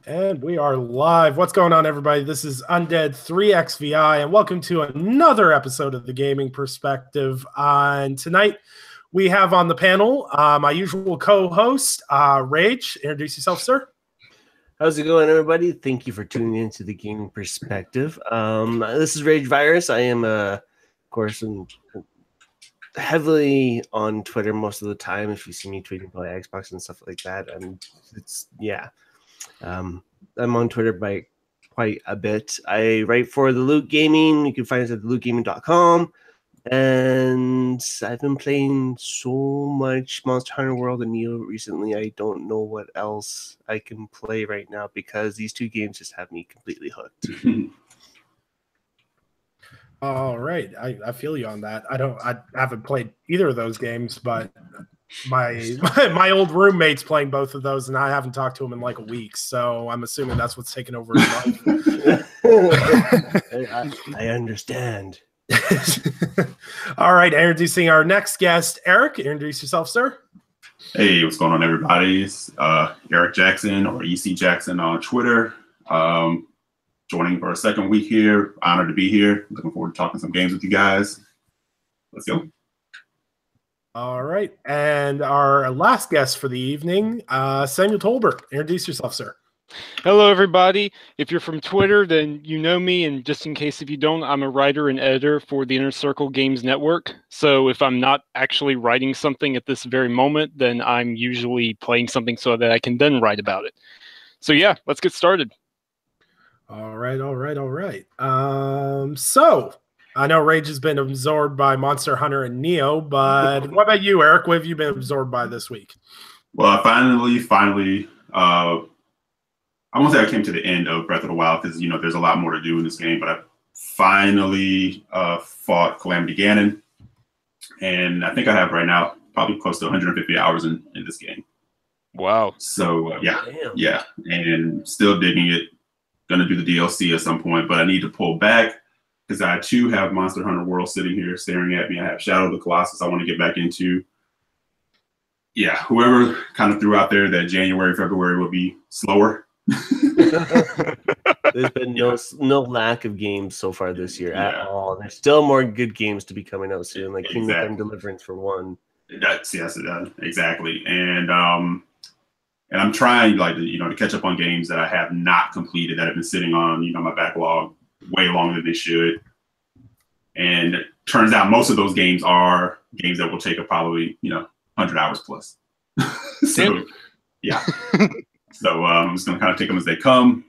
And we are live. What's going on, everybody? This is Undead 3XVI, and welcome to another episode of the Gaming Perspective. And tonight, we have on the panel my usual co-host, Rage. Introduce yourself, sir. How's it going, everybody? Thank you for tuning in to the Gaming Perspective. This is Rage Virus. I am, of course, heavily on Twitter most of the time. If you see me tweeting about Xbox and stuff like that, I'm on Twitter by quite a bit. I write for the Loot Gaming. You can find us at thelootgaming.com. And I've been playing so much Monster Hunter World and Neo recently. I don't know what else I can play right now because these two games just have me completely hooked. All right, I feel you on that. I haven't played either of those games, but my old roommate's playing both of those, and I haven't talked to him in like a week. So I'm assuming that's what's taken over his life. I understand. All right, introducing our next guest, Eric. Introduce yourself, sir. Hey, what's going on, everybody? It's Eric Jackson, or EC Jackson on Twitter. Joining for a second week here. Honored to be here. Looking forward to talking some games with you guys. Let's go. All right, and our last guest for the evening, Samuel Tolbert. Introduce yourself, sir. Hello, everybody. If you're from Twitter, then you know me, and just in case if you don't, I'm a writer and editor for the Inner Circle Games Network. So if I'm not actually writing something at this very moment, then I'm usually playing something so that I can then write about it. So yeah, let's get started. All right. So I know Rage has been absorbed by Monster Hunter and Neo, but what about you, Eric? What have you been absorbed by this week? Well, I finally, I won't say I came to the end of Breath of the Wild because, there's a lot more to do in this game, but I finally fought Calamity Ganon. And I think I have right now probably close to 150 hours in this game. Wow. So, yeah. And still digging it. Going to do the DLC at some point, but I need to pull back because I, too, have Monster Hunter World sitting here staring at me. I have Shadow of the Colossus I want to get back into. Yeah, whoever kind of threw out there that January, February would be slower. There's been no lack of games so far this year at all. There's still more good games to be coming out soon, like Kingdom Come Deliverance for one. Yes, exactly. And I'm trying to catch up on games that I have not completed that have been sitting on my backlog way longer than they should. And it turns out most of those games are games that will take probably 100 hours plus. So yeah. So I'm just gonna kind of take them as they come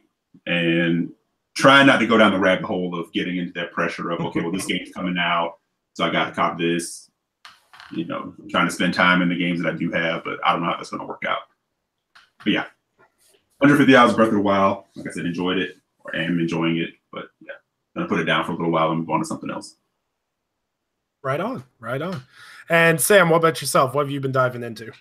and try not to go down the rabbit hole of getting into that pressure of, okay, well, this game's coming out, so I gotta cop this. Trying to spend time in the games that I do have, but I don't know how that's gonna work out. But yeah, 150 hours Breath of the Wild. Like I said, enjoyed it, or am enjoying it, but yeah, gonna put it down for a little while and move on to something else. Right on. And Sam, what about yourself? What have you been diving into?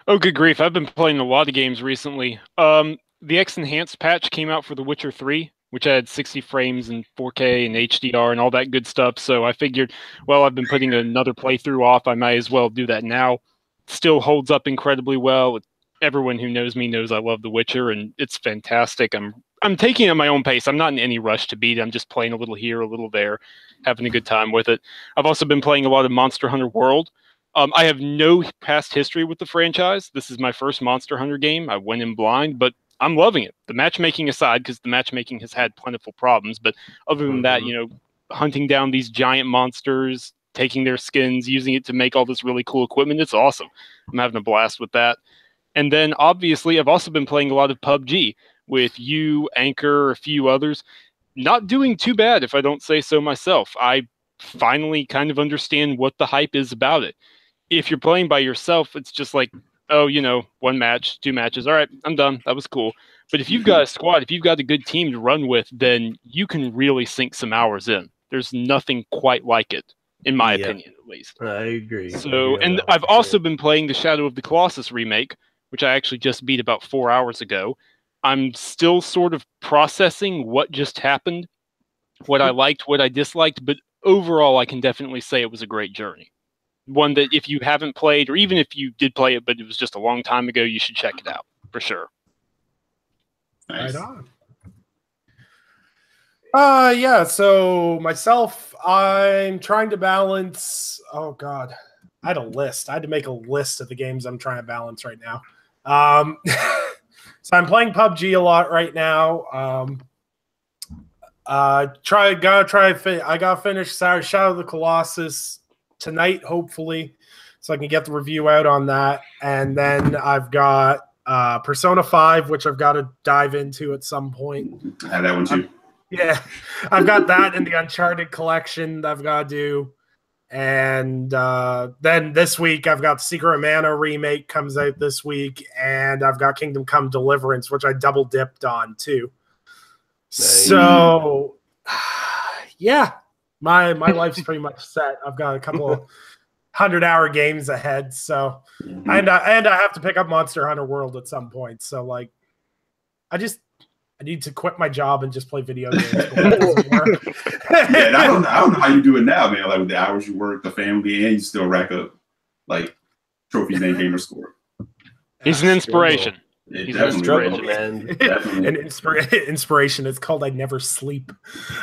Oh, good grief. I've been playing a lot of games recently. The X Enhanced patch came out for The Witcher 3, which had 60 frames and 4K and HDR and all that good stuff. So I figured, well, I've been putting another playthrough off. I might as well do that now. Still holds up incredibly well. Everyone who knows me knows I love The Witcher, and it's fantastic. I'm taking it at my own pace. I'm not in any rush to beat it. I'm just playing a little here, a little there, having a good time with it. I've also been playing a lot of Monster Hunter World. I have no past history with the franchise. This is my first Monster Hunter game. I went in blind, but I'm loving it. The matchmaking aside, because the matchmaking has had plentiful problems, but other than that, hunting down these giant monsters, taking their skins, using it to make all this really cool equipment, it's awesome. I'm having a blast with that. And then, obviously, I've also been playing a lot of PUBG with you, Anchor, a few others. Not doing too bad, if I don't say so myself. I finally kind of understand what the hype is about it. If you're playing by yourself, it's just like, oh, one match, two matches. All right, I'm done. That was cool. But if you've got a squad, if you've got a good team to run with, then you can really sink some hours in. There's nothing quite like it, in my opinion, at least. I agree. So, and I've also been playing the Shadow of the Colossus remake, which I actually just beat about 4 hours ago. I'm still sort of processing what just happened, what I liked, what I disliked, but overall, I can definitely say it was a great journey. One that if you haven't played, or even if you did play it, but it was just a long time ago, you should check it out, for sure. Nice. Right on. Yeah, so myself, I'm trying to balance. Oh God, I had a list. I had to make a list of the games I'm trying to balance right now. So I'm playing PUBG a lot right now. I gotta finish Shadow of the Colossus tonight, hopefully, so I can get the review out on that. And then I've got Persona 5, which I've got to dive into at some point. I have that one too. Yeah, I've got that in the Uncharted collection that I've got to do. And then this week, I've got the Secret of Mana remake comes out this week, and I've got Kingdom Come Deliverance, which I double dipped on too. Nice. So, yeah, my life's pretty much set. I've got a couple of 100-hour games ahead. So, and I have to pick up Monster Hunter World at some point. So, like, I need to quit my job and just play video games. But that doesn't work. Yeah, I don't know how you do it now, man. Like with the hours you work, the family, and you still rack up like trophies and gamer score. He's an inspiration. It He's an definitely inspiration, will. man. Definitely. An inspiration. It's called I Never Sleep.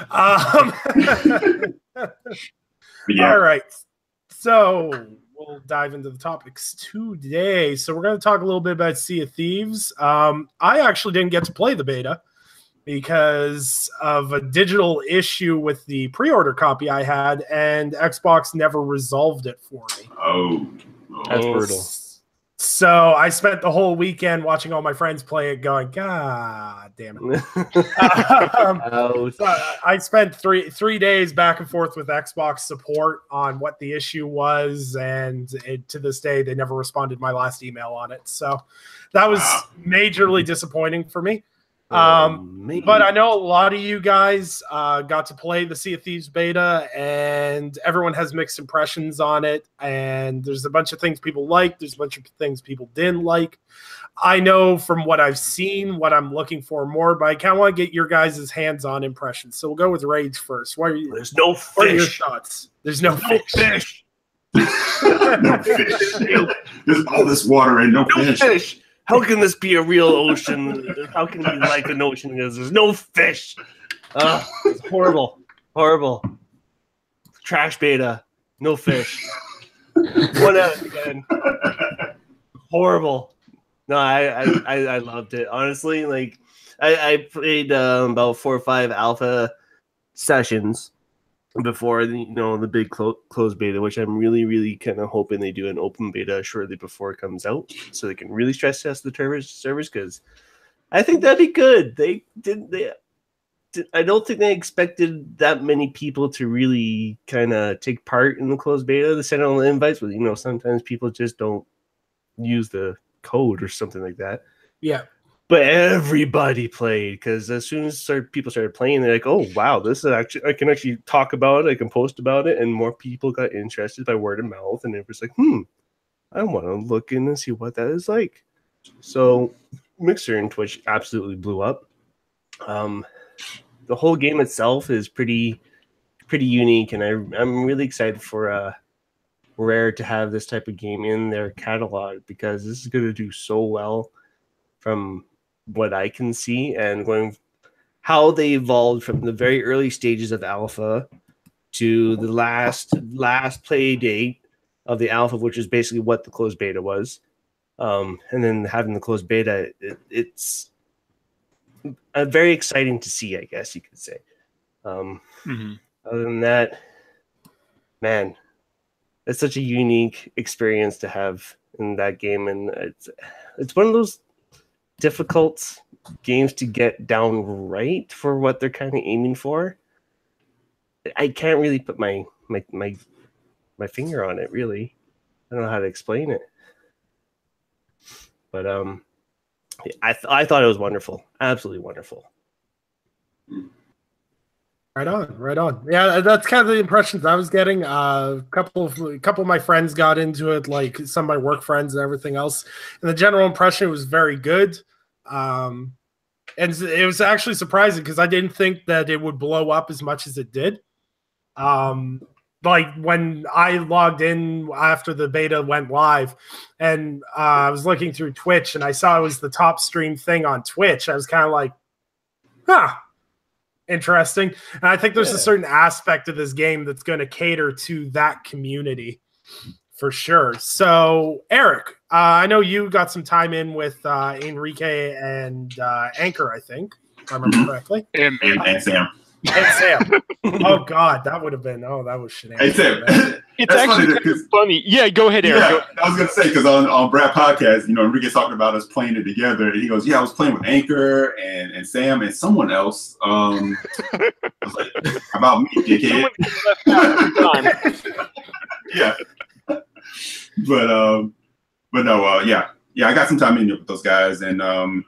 But yeah, All right. So we'll dive into the topics today. So we're going to talk a little bit about Sea of Thieves. I actually didn't get to play the beta because of a digital issue with the pre-order copy I had, and Xbox never resolved it for me. That's brutal. So I spent the whole weekend watching all my friends play it going, God damn it. So I spent three days back and forth with Xbox support on what the issue was, and to this day, they never responded to my last email on it. So that was majorly disappointing for me. But I know a lot of you guys got to play the Sea of Thieves beta, and everyone has mixed impressions on it. And there's a bunch of things people liked. There's a bunch of things people didn't like. I know from what I've seen what I'm looking for more, but I kind of want to get your guys' hands-on impressions. So we'll go with Rage first. There's no fish. What are your thoughts? There's no fish. no fish. There's all this water and no fish. How can this be a real ocean? How can it be like an ocean because there's no fish? It's horrible. Horrible. Trash beta. No fish. 1 out of 10. Horrible. No, I loved it. Honestly, like I played about 4 or 5 alpha sessions before the big closed beta, which I'm really kind of hoping they do an open beta shortly before it comes out, so they can really stress test the servers, because I think that'd be good. I don't think they expected that many people to really kind of take part in the closed beta. They sent out the invites, but sometimes people just don't use the code or something like that. Yeah. But everybody played, because as soon as people started playing, they're like, "Oh wow, this is actually I can actually talk about it. I can post about it," and more people got interested by word of mouth, and it was like, I want to look in and see what that is like. So Mixer and Twitch absolutely blew up. The whole game itself is pretty unique, and I'm really excited for Rare to have this type of game in their catalog, because this is going to do so well from what I can see, and going how they evolved from the very early stages of alpha to the last play date of the alpha, which is basically what the closed beta was, and then having the closed beta, it's very exciting to see, I guess you could say. Other than that, man, it's such a unique experience to have in that game, and it's one of those difficult games to get down right for what they're kind of aiming for. I can't really put my finger on it, really. I don't know how to explain it, but I thought it was wonderful, absolutely wonderful. Right on. Yeah, that's kind of the impressions I was getting. A couple of my friends got into it, like some of my work friends and everything else. And the general impression was very good. And it was actually surprising, because I didn't think that it would blow up as much as it did. like when I logged in after the beta went live, and I was looking through Twitch, and I saw it was the top stream thing on Twitch. I was kind of like, huh, interesting. And I think there's a certain aspect of this game that's going to cater to that community for sure. So, Eric, I know you got some time in with Enrique and Anchor, I think, if I remember correctly. And Sam. And Sam. Oh God, that would have been. Oh, that was shenanigans. Hey Sam, it's actually kind of funny. Yeah, go ahead, Eric. Yeah, I was gonna say because on Brad podcast, Enrique's talking about us playing it together. And he goes, "Yeah, I was playing with Anchor and Sam and someone else." I was like, "How about me, dickhead?" Yeah, but no, yeah, I got some time in with those guys, and I'm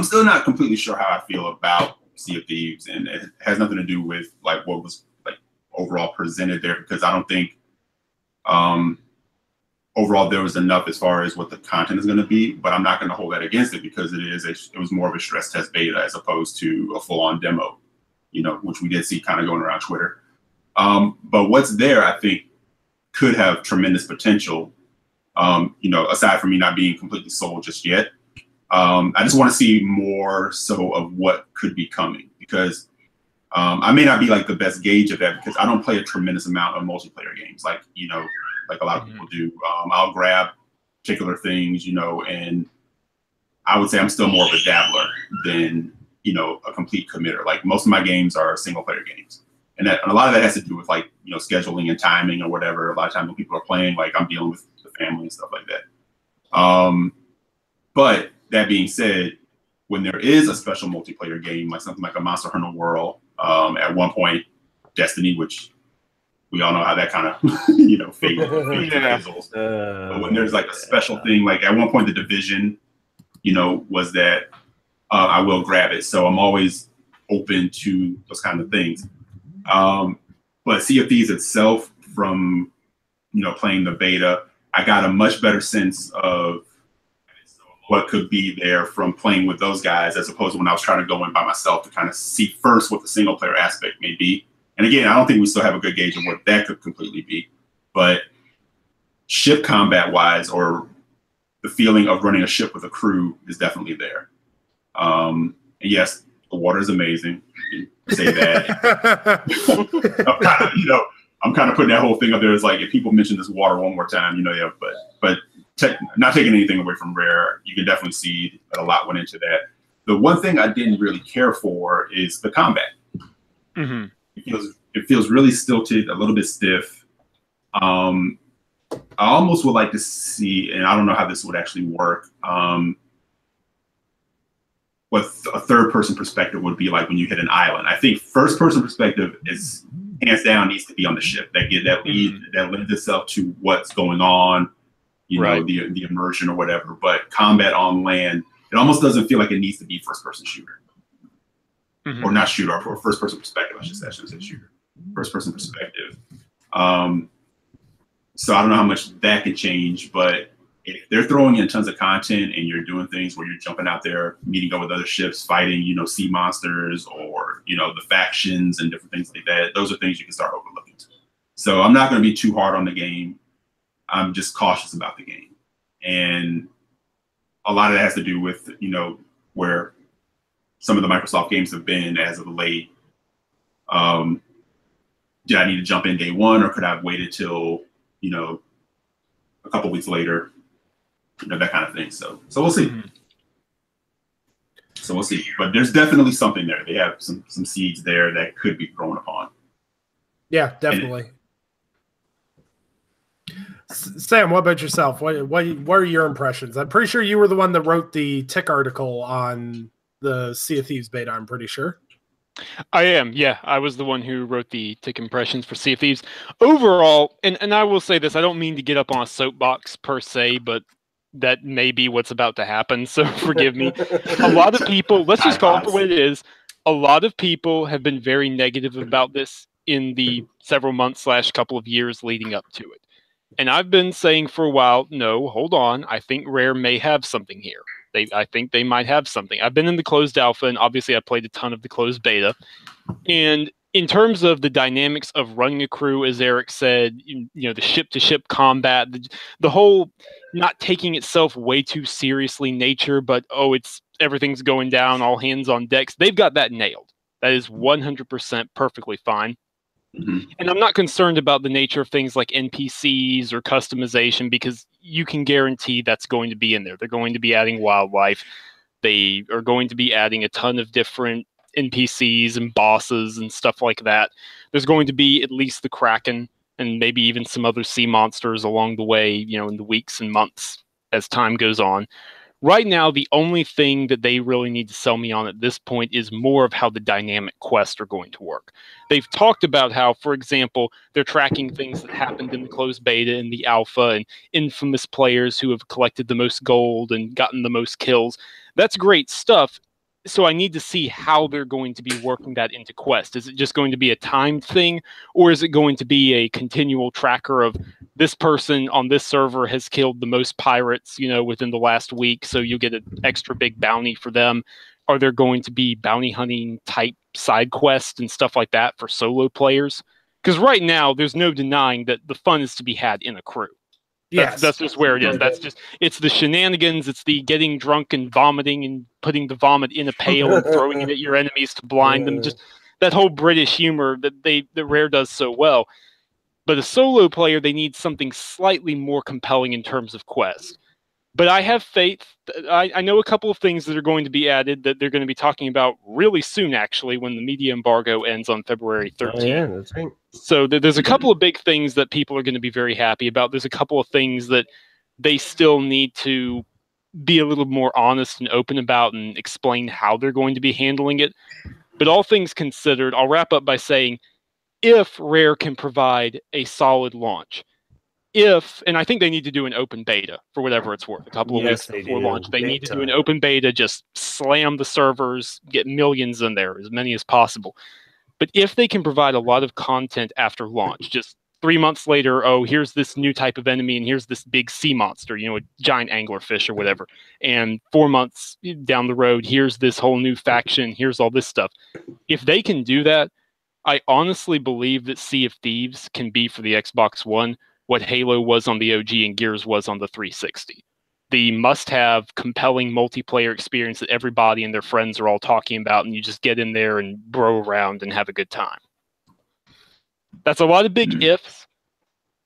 still not completely sure how I feel about Sea of Thieves, and it has nothing to do with like what was like overall presented there, because I don't think overall there was enough as far as what the content is going to be. But I'm not going to hold that against it, because it was more of a stress test beta as opposed to a full-on demo, which we did see kind of going around Twitter. But what's there, I think, could have tremendous potential. Aside from me not being completely sold just yet. I just want to see more so of what could be coming, because I may not be like the best gauge of that, because I don't play a tremendous amount of multiplayer games like a lot of people do. I'll grab particular things, and I would say I'm still more of a dabbler than a complete committer. Like most of my games are single player games, and a lot of that has to do with like scheduling and timing or whatever. A lot of times when people are playing, like I'm dealing with the family and stuff like that. But that being said, when there is a special multiplayer game, like something like a Monster Hunter World, at one point, Destiny, which we all know how that kind of fades and fizzles. But when there's like a special thing, like at one point, The Division, was that I will grab it. So I'm always open to those kind of things. But Sea of Thieves itself, from playing the beta, I got a much better sense of what could be there from playing with those guys, as opposed to when I was trying to go in by myself to kind of see first what the single player aspect may be. And again, I don't think we still have a good gauge of what that could completely be, but ship combat wise, or the feeling of running a ship with a crew, is definitely there. And yes, the water is amazing. I say that. I'm kind of putting that whole thing up there as like, if people mention this water one more time, but not taking anything away from Rare, you can definitely see that a lot went into that. The one thing I didn't really care for is the combat. Mm-hmm. It feels really stilted, a little bit stiff. I almost would like to see, and I don't know how this would actually work, what a third-person perspective would be like when you hit an island. I think first-person perspective is hands down needs to be on the ship. That lends itself to what's going on. Right. The immersion or whatever, but combat on land, it almost doesn't feel like it needs to be first-person shooter. Mm-hmm. Or not shooter, or first-person perspective, I shouldn't say shooter. First-person perspective. So I don't know how much that could change, but if they're throwing in tons of content and you're doing things where you're jumping out there, meeting up with other ships, fighting, sea monsters, or, the factions and different things like that, those are things you can start overlooking. So I'm not going to be too hard on the game. I'm just cautious about the game. And a lot of that has to do with, where some of the Microsoft games have been as of late. Did I need to jump in day one, or could I have waited till, a couple weeks later, that kind of thing. So we'll see. Mm-hmm. So we'll see. But there's definitely something there. They have some seeds there that could be grown upon. Yeah, definitely. Sam, what about yourself? What are your impressions? I'm pretty sure you were the one that wrote the Tick article on the Sea of Thieves beta, I'm pretty sure. I am, yeah. I was the one who wrote the Tick impressions for Sea of Thieves. Overall, and I will say this, I don't mean to get up on a soapbox per se, but that may be what's about to happen, so forgive me. A lot of people, let's just call it for what it is, a lot of people have been very negative about this in the several months / couple of years leading up to it. And I've been saying for a while, no, hold on. I think Rare may have something here. I think they might have something. I've been in the closed alpha, and obviously I played a ton of the closed beta. And in terms of the dynamics of running a crew, as Eric said, the ship-to-ship combat, the whole not taking itself way too seriously nature, but everything's going down, all hands on decks. They've got that nailed. That is 100% perfectly fine. Mhm. And I'm not concerned about the nature of things like NPCs or customization, because you can guarantee that's going to be in there. They're going to be adding wildlife. They are going to be adding a ton of different NPCs and bosses and stuff like that. There's going to be at least the Kraken and maybe even some other sea monsters along the way, in the weeks and months as time goes on. Right now, the only thing that they really need to sell me on at this point is more of how the dynamic quests are going to work. They've talked about how, for example, they're tracking things that happened in the closed beta and the alpha, and infamous players who have collected the most gold and gotten the most kills. That's great stuff. So I need to see how they're going to be working that into quest. Is it just going to be a timed thing, or is it going to be a continual tracker of this person on this server has killed the most pirates, within the last week, so you get an extra big bounty for them? Are there going to be bounty hunting type side quests and stuff like that for solo players? Because right now, there's no denying that the fun is to be had in a crew. That's just where it is. It's the shenanigans. It's the getting drunk and vomiting and putting the vomit in a pail and throwing it at your enemies to blind them. Just that whole British humor that Rare does so well. But a solo player, they need something slightly more compelling in terms of quest. But I have faith. I know a couple of things that are going to be added that they're going to be talking about really soon, actually, when the media embargo ends on February 13th. Oh, yeah, that's right. So there's a couple of big things that people are going to be very happy about. There's a couple of things that they still need to be a little more honest and open about and explain how they're going to be handling it. But all things considered, I'll wrap up by saying, if Rare can provide a solid launch, and I think they need to do an open beta for whatever it's worth, a couple of weeks before launch. They need to do an open beta, just slam the servers, get millions in there, as many as possible. But if they can provide a lot of content after launch, just 3 months later, here's this new type of enemy, and here's this big sea monster, a giant anglerfish or whatever. And 4 months down the road, here's this whole new faction, here's all this stuff. If they can do that, I honestly believe that Sea of Thieves can be for the Xbox One what Halo was on the OG and Gears was on the 360. The must-have, compelling multiplayer experience that everybody and their friends are all talking about, and you just get in there and bro around and have a good time. That's a lot of big ifs,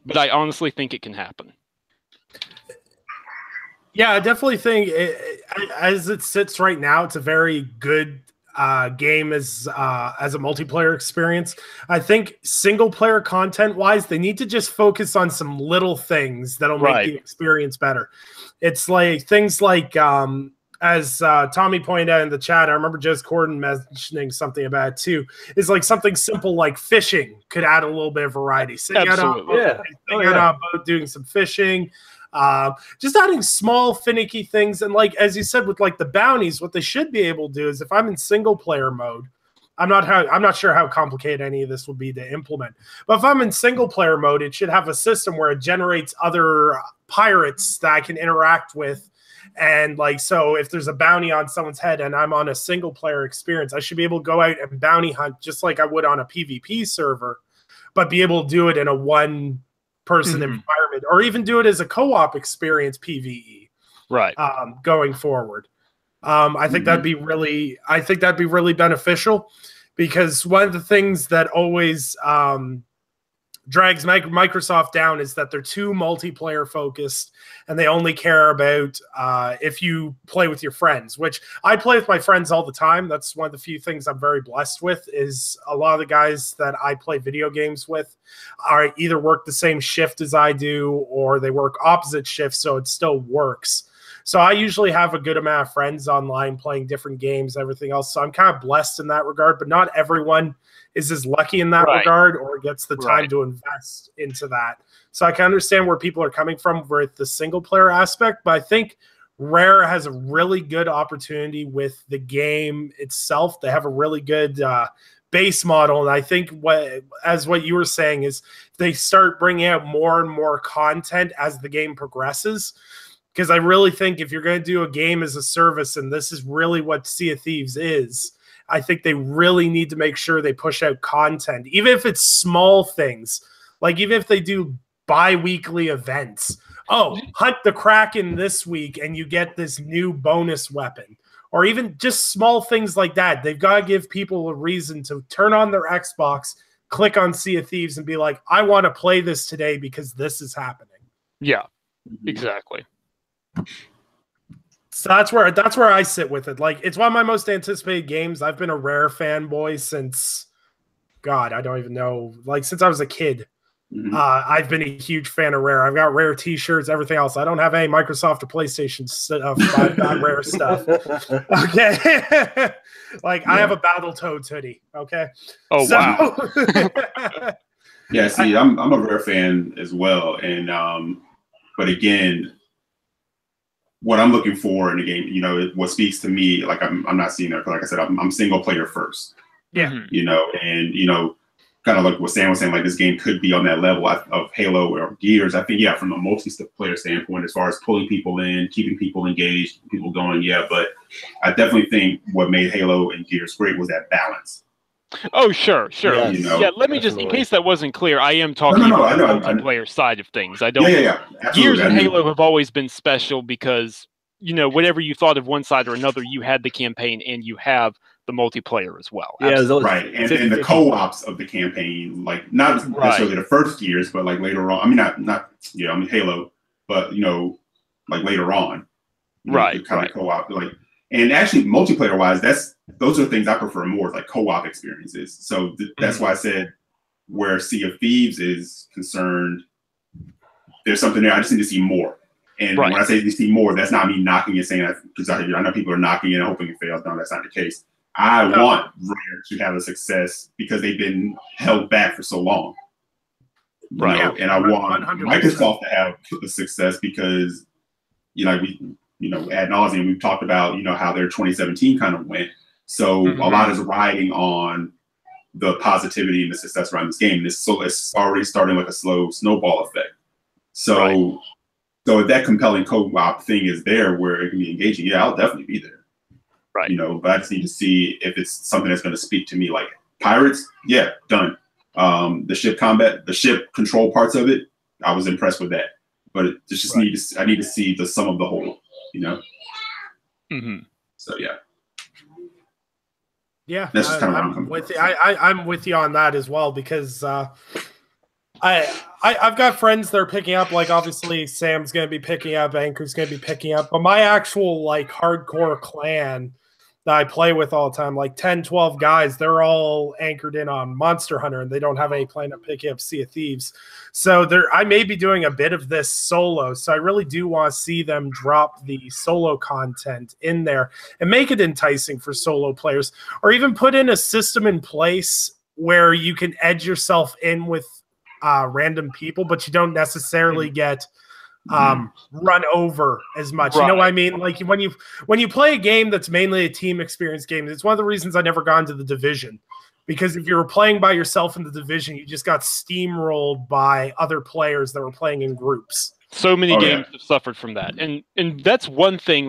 but I honestly think it can happen. Yeah, I definitely think as it sits right now, it's a very good game as a multiplayer experience. I think single player content wise, they need to just focus on some little things that'll make the experience better. It's like things like as Tommy pointed out in the chat, I remember Jez Corden mentioning something about it too, is like something simple like fishing could add a little bit of variety. Sitting out on a boat doing some fishing. Just adding small finicky things, and like as you said with like the bounties, what they should be able to do is if I'm in single player mode, I'm not sure how complicated any of this will be to implement, but if I'm in single player mode, it should have a system where it generates other pirates that I can interact with. And like, so if there's a bounty on someone's head and I'm on a single player experience, I should be able to go out and bounty hunt just like I would on a PvP server, but be able to do it in a one person environment, or even do it as a co-op experience PvE, going forward. I think that'd be really beneficial, because one of the things that always drags Microsoft down is that they're too multiplayer focused, and they only care about if you play with your friends, which I play with my friends all the time. That's one of the few things I'm very blessed with, is a lot of the guys that I play video games with are either work the same shift as I do, or they work opposite shifts, so it still works. So I usually have a good amount of friends online playing different games, everything else. So I'm kind of blessed in that regard, but not everyone is as lucky in that regard or gets the time to invest into that. So I can understand where people are coming from with the single player aspect, but I think Rare has a really good opportunity with the game itself. They have a really good base model. And I think what you were saying is they start bringing out more and more content as the game progresses. Because I really think if you're going to do a game as a service, and this is really what Sea of Thieves is, I think they really need to make sure they push out content, even if it's small things. Like even if they do bi-weekly events. Oh, hunt the Kraken this week and you get this new bonus weapon. Or even just small things like that. They've got to give people a reason to turn on their Xbox, click on Sea of Thieves, and be like, I want to play this today because this is happening. Yeah, exactly. So that's where I sit with it. Like, it's one of my most anticipated games. I've been a Rare fanboy since, God, I don't even know, like since I was a kid. I've been a huge fan of Rare. I've got Rare T-shirts, everything else. I don't have any Microsoft or PlayStation stuff. I've got Rare stuff. Okay, like I have a Battletoads hoodie. Okay. Oh wow. Yeah. See, I'm a Rare fan as well, and but again, what I'm looking for in the game, you know, what speaks to me, like I'm not seeing that. Like I said, I'm single player first. Yeah. You know, and you know, kind of like what Sam was saying, like this game could be on that level of Halo or Gears. I think, yeah, from a multi-player standpoint, as far as pulling people in, keeping people engaged, people going, yeah. But I definitely think what made Halo and Gears great was that balance. Oh, sure. Yes, you know, yeah, let me just, in case that wasn't clear, I am talking about the multiplayer side of things. I don't. Yeah. Gears and Halo have always been special because, you know, whatever you thought of one side or another, you had the campaign and you have the multiplayer as well. Yeah, right. And the co-ops of the campaign, like not necessarily the first Gears, but like later on. I mean, not Halo, but you know, like later on. Right. Kind of co-op, like, and actually multiplayer wise, those are things I prefer more, like co-op experiences. So that's why I said where Sea of Thieves is concerned, there's something there. I just need to see more. And when I say you see more, that's not me knocking and saying that, because I know people are knocking it and hoping it fails. No, that's not the case. I want Rare to have a success because they've been held back for so long. You know? And I want 100%. Microsoft to have a success because, you know, ad nauseum, we've talked about, you know, how their 2017 kind of went. So a lot is riding on the positivity and the success around this game. It's already starting like a slow snowball effect. So, so if that compelling co-op thing is there where it can be engaging, yeah, I'll definitely be there. Right. You know, but I just need to see if it's something that's going to speak to me. Like Pirates, yeah, done. The ship combat, the ship control parts of it, I was impressed with that. But it just I need to see the sum of the whole. You know. So yeah. Yeah, that's just kind of I'm with you. I'm with you on that as well because I've got friends that are picking up. Like obviously Sam's going to be picking up, Anchor's going to be picking up, but my actual like hardcore clan that I play with all the time, like 10, 12 guys, they're all anchored in on Monster Hunter and they don't have any plan to pick up Sea of Thieves. So I may be doing a bit of this solo. So I really do want to see them drop the solo content in there and make it enticing for solo players, or even put in a system in place where you can edge yourself in with random people, but you don't necessarily get run over as much. You know what I mean? Like when you play a game that's mainly a team experience game, it's one of the reasons I never got into the Division, because if you were playing by yourself in the Division, you just got steamrolled by other players that were playing in groups. So many games have suffered from that. And that's one thing,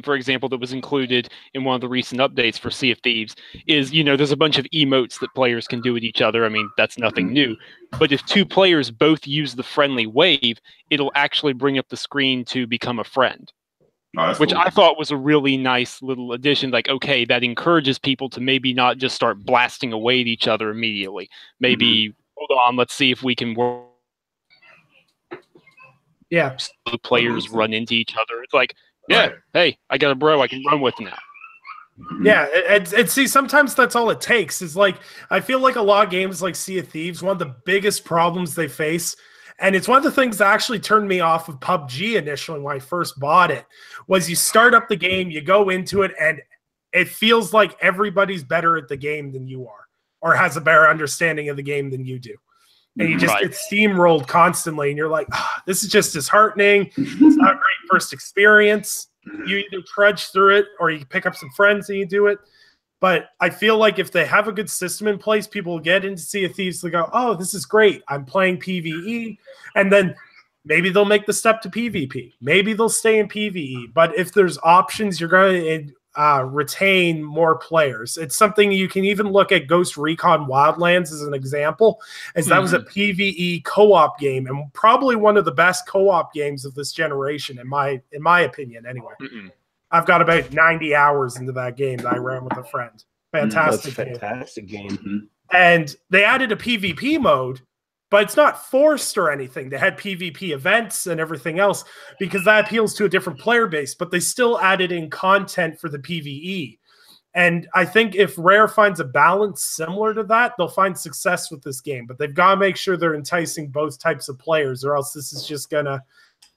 for example, that was included in one of the recent updates for Sea of Thieves is, you know, there's a bunch of emotes that players can do with each other. I mean, that's nothing new. But if two players both use the friendly wave, it'll actually bring up the screen to become a friend. Which cool. I thought was a really nice little addition. Like, okay, that encourages people to maybe not just start blasting away at each other immediately. Maybe, hold on, let's see if we can work. Yeah, the players run into each other. It's like, hey, I got a bro I can run with now. Yeah, and see, sometimes that's all it takes. Is like, I feel like a lot of games like Sea of Thieves, one of the biggest problems they face, and it's one of the things that actually turned me off of PUBG initially when I first bought it, was you start up the game, you go into it, and it feels like everybody's better at the game than you are, or has a better understanding of the game than you do. And you just get steamrolled constantly, and you're like, this is just disheartening. It's not a great first experience. You either trudge through it or you pick up some friends and you do it. But I feel like if they have a good system in place, people will get into Sea of Thieves. They go, oh, this is great. I'm playing PvE. And then maybe they'll make the step to PvP. Maybe they'll stay in PvE. But if there's options, you're going to retain more players. It's something you can even look at Ghost Recon Wildlands as an example, as that was a PvE co-op game and probably one of the best co-op games of this generation, in my opinion, anyway. I've got about 90 hours into that game that I ran with a friend. Fantastic That's fantastic game. And they added a PvP mode, but it's not forced or anything. They had PvP events and everything else because that appeals to a different player base, but they still added in content for the PvE. And I think if Rare finds a balance similar to that, they'll find success with this game. But they've got to make sure they're enticing both types of players, or else this is just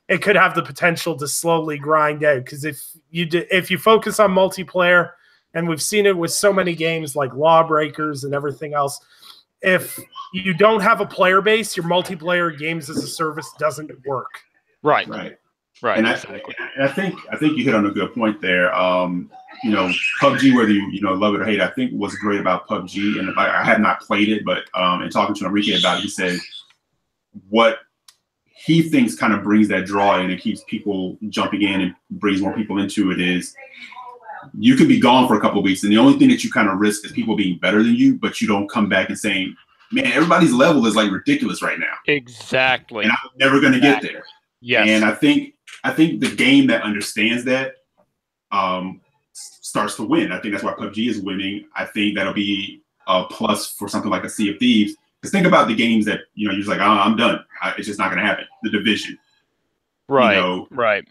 it could have the potential to slowly grind out. Because if you focus on multiplayer, and we've seen it with so many games like Lawbreakers and everything else, if you don't have a player base, your multiplayer games as a service doesn't work. Right. And I think you hit on a good point there. PUBG, whether you love it or hate it, I think what's great about PUBG, and I have not played it, but in talking to Enrique about it, he said what he thinks kind of brings that draw in and keeps people jumping in and brings more people into it is you could be gone for a couple of weeks, and the only thing that you kind of risk is people being better than you, but you don't come back and saying, man, everybody's level is like ridiculous right now. Exactly. And I'm never going to get there. Yes. And I think the game that understands that starts to win. I think that's why PUBG is winning. I think that'll be a plus for something like a Sea of Thieves. Because think about the games that, you're just like, I'm done. It's just not going to happen. The Division. Right.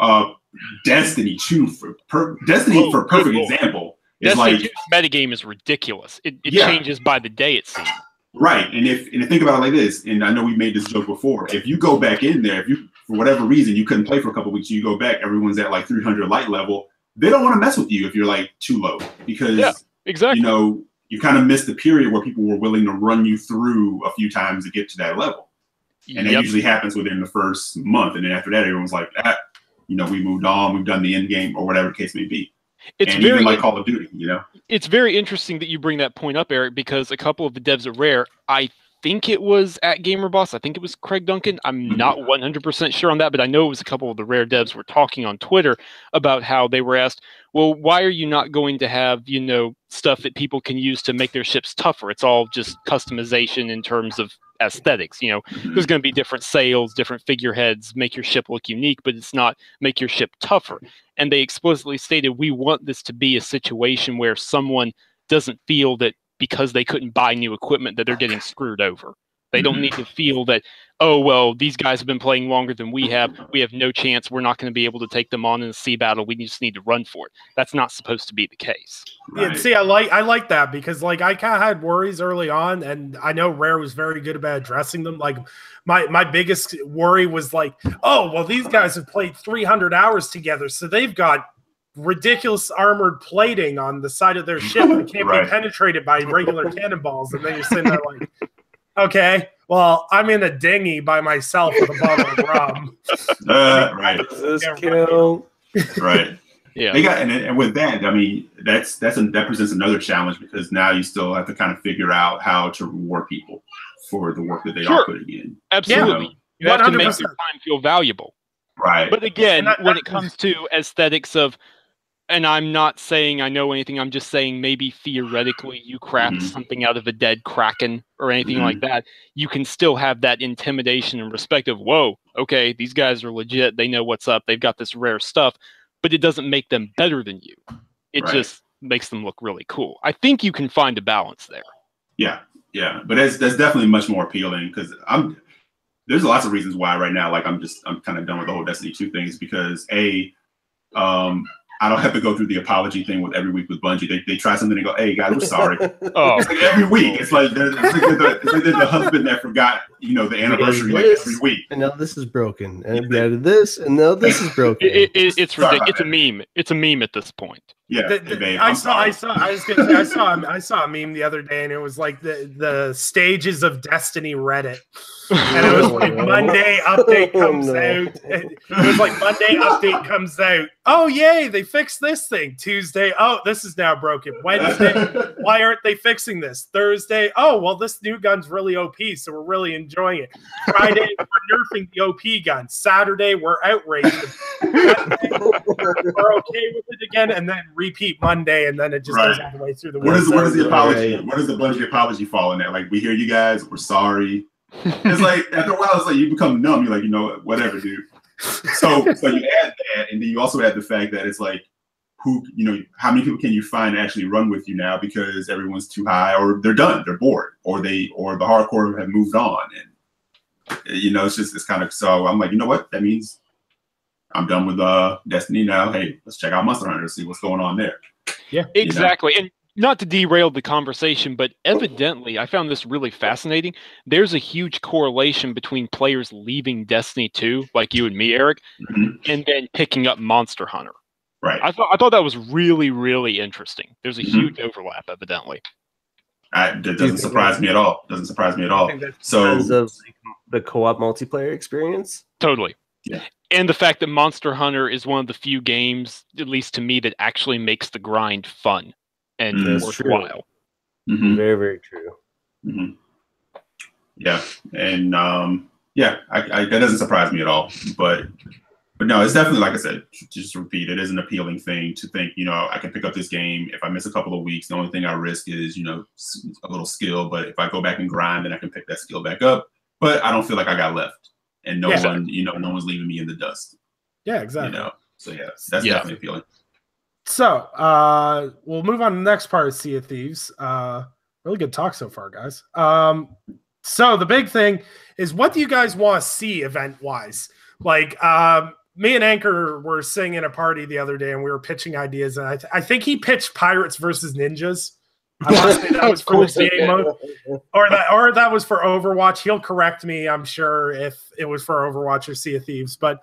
Destiny 2 for perfect example. Destiny 2's metagame is ridiculous. It changes by the day, it seems. Right. And if think about it like this, and I know we made this joke before, if you go back in there, if you, for whatever reason, you couldn't play for a couple of weeks, you go back, everyone's at like 300 light level, they don't want to mess with you if you're like too low. Because, exactly. You kind of missed the period where people were willing to run you through a few times to get to that level. And that usually happens within the first month. And then after that, everyone's like, we moved on, we've done the end game, or whatever the case may be. Even like Call of Duty, It's very interesting that you bring that point up, Eric, because a couple of the devs at Rare, I think it was at GamerBoss, I think it was Craig Duncan. I'm not 100% sure on that, but I know it was a couple of the Rare devs were talking on Twitter about how they were asked, well, why are you not going to have, stuff that people can use to make their ships tougher? It's all just customization in terms of aesthetics. There's going to be different sails, different figureheads, make your ship look unique, but it's not make your ship tougher. And they explicitly stated, we want this to be a situation where someone doesn't feel that because they couldn't buy new equipment that they're getting screwed over. They don't need to feel that, oh, well, these guys have been playing longer than we have no chance, we're not going to be able to take them on in a sea battle, we just need to run for it. That's not supposed to be the case. Right. Yeah, see, I like that because I kind of had worries early on, and I know Rare was very good about addressing them. Like my biggest worry was like, oh, well, these guys have played 300 hours together, so they've got ridiculous armored plating on the side of their ship that can't be penetrated by regular cannonballs. And then you're sitting there like, okay, well, I'm in a dinghy by myself with a bottle of rum. Does this kill? Right. Yeah. They got, and with that, I mean, that presents another challenge because now you still have to kind of figure out how to reward people for the work that they are putting in. Absolutely. You have to make your time feel valuable. Right. But again, when it comes to aesthetics of, and I'm not saying I know anything, I'm just saying maybe theoretically you craft something out of a dead kraken or anything like that, you can still have that intimidation and respect of, whoa, okay, these guys are legit, they know what's up, they've got this rare stuff, but it doesn't make them better than you. It just makes them look really cool. I think you can find a balance there. Yeah, but that's definitely much more appealing because there's lots of reasons why right now, like I'm kind of done with the whole Destiny 2 things because I don't have to go through the apology thing with every week with Bungie. They try something and go, hey, guys, we're sorry. It's like every week. It's like they're the husband that forgot, the anniversary like every week. And now this is broken. And we added this, and now this is broken. It's ridiculous. It's a meme. It's a meme at this point. Yeah, I saw a meme the other day, and it was like the stages of Destiny Reddit. And it was like Monday update comes out. It was like Monday update comes out. Oh yay, they fixed this thing. Tuesday, oh, this is now broken. Wednesday, why aren't they fixing this? Thursday, oh well, this new gun's really OP, so we're really enjoying it. Friday, we're nerfing the OP gun. Saturday, we're outraged. we're okay with it again, and then repeat Monday, and then it just goes all the way through the week. Where does the apology? Where does the Bungie apology fall in that? Like, we hear you guys, we're sorry. It's like after a while, it's like you become numb. You're like, you know, whatever, dude. So you add that, and then you also add the fact that it's like, how many people can you find to actually run with you now because everyone's too high, or they're done, they're bored, or the hardcore have moved on, and it's kind of. So I'm like, you know what? That means I'm done with Destiny now. Hey, let's check out Monster Hunter, see what's going on there. Yeah, exactly. And not to derail the conversation, but evidently, I found this really fascinating. There's a huge correlation between players leaving Destiny 2, like you and me, Eric, and then picking up Monster Hunter. Right. I thought that was really, really interesting. There's a huge overlap, evidently. That doesn't surprise me at all. So because of the co-op multiplayer experience? Totally. Yeah. And the fact that Monster Hunter is one of the few games, at least to me, that actually makes the grind fun and worthwhile. Very, very true. Yeah, and that doesn't surprise me at all. But no, it's definitely, like I said, just to repeat, it is an appealing thing to think, I can pick up this game. If I miss a couple of weeks, the only thing I risk is, a little skill. But if I go back and grind, then I can pick that skill back up. But I don't feel like I got left, and no one's leaving me in the dust. Yeah, exactly. So that's definitely appealing. So we'll move on to the next part of Sea of Thieves. Really good talk so far, guys. So the big thing is, what do you guys want to see event-wise? Like, me and Anchor were sitting in a party the other day, and we were pitching ideas, and I think he pitched Pirates versus Ninjas. I want to say that was for the game mode, or that was for Overwatch. He'll correct me, I'm sure, if it was for Overwatch or Sea of Thieves. But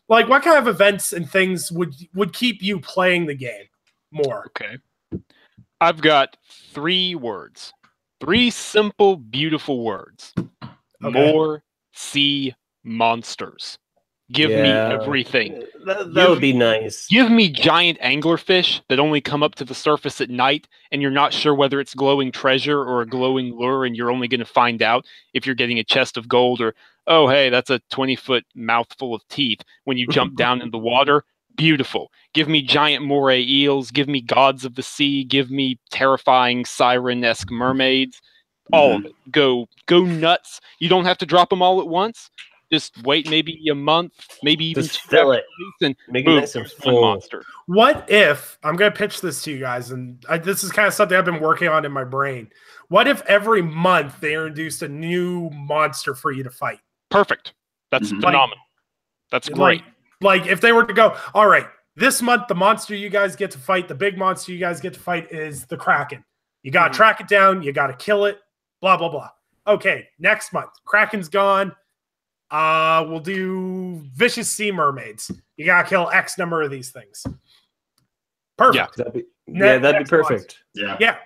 like, what kind of events and things would keep you playing the game more? Okay, I've got 3 words, 3 simple, beautiful words. Okay. More sea monsters. Give me everything. That would be nice. Give me giant anglerfish that only come up to the surface at night, and you're not sure whether it's glowing treasure or a glowing lure, and you're only going to find out if you're getting a chest of gold, or, oh, hey, that's a 20-foot mouthful of teeth when you jump down in the water. Beautiful. Give me giant moray eels. Give me gods of the sea. Give me terrifying siren-esque mermaids. All of it. Go nuts. You don't have to drop them all at once. Just wait maybe a month, maybe even just fill it, and make it nice and full. Monster. What if, I'm going to pitch this to you guys, and this is kind of something I've been working on in my brain. What if every month they introduced a new monster for you to fight? Perfect. That's phenomenal. That's great. Like if they were to go, all right, this month the monster you guys get to fight, the big monster you guys get to fight is the Kraken. You got to track it down. You got to kill it. Blah, blah, blah. Okay, next month, Kraken's gone. We'll do vicious sea mermaids. You gotta kill X number of these things. Perfect. That'd be perfect. Yeah.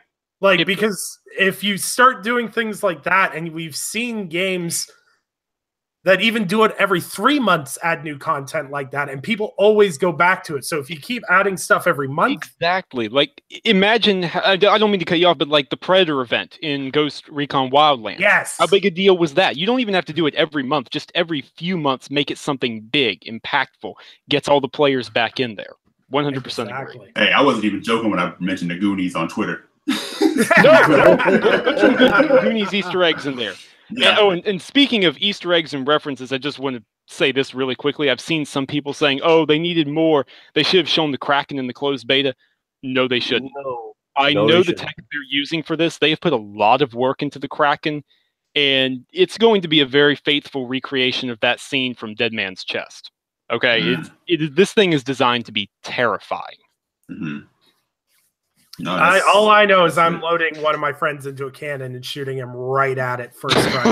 Like, because if you start doing things like that, and we've seen games that even do it every 3 months, add new content like that, and people always go back to it. So if you keep adding stuff every month, exactly. Like, imagine, I don't mean to cut you off, but like the Predator event in Ghost Recon Wildlands. Yes. How big a deal was that? You don't even have to do it every month. Just every few months, make it something big, impactful, gets all the players back in there. 100% agree. Hey, I wasn't even joking when I mentioned the Goonies on Twitter. No, put some good Goonies Easter eggs in there. Yeah. And speaking of Easter eggs and references, I just want to say this really quickly. I've seen some people saying, oh, they needed more. They should have shown the Kraken in the closed beta. No, they shouldn't. I know the tech they're using for this. They have put a lot of work into the Kraken, and it's going to be a very faithful recreation of that scene from Dead Man's Chest. Okay? This thing is designed to be terrifying. No, all I know is I'm loading one of my friends into a cannon and shooting him right at it first try.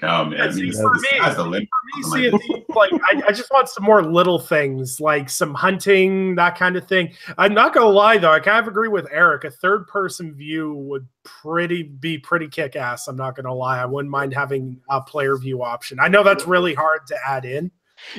No, man. I mean, for me, I just want some more little things, like some hunting, that kind of thing. I'm not gonna lie though, I kind of agree with Eric. A third-person view would be pretty kick-ass. I'm not gonna lie. I wouldn't mind having a player view option. I know that's really hard to add in.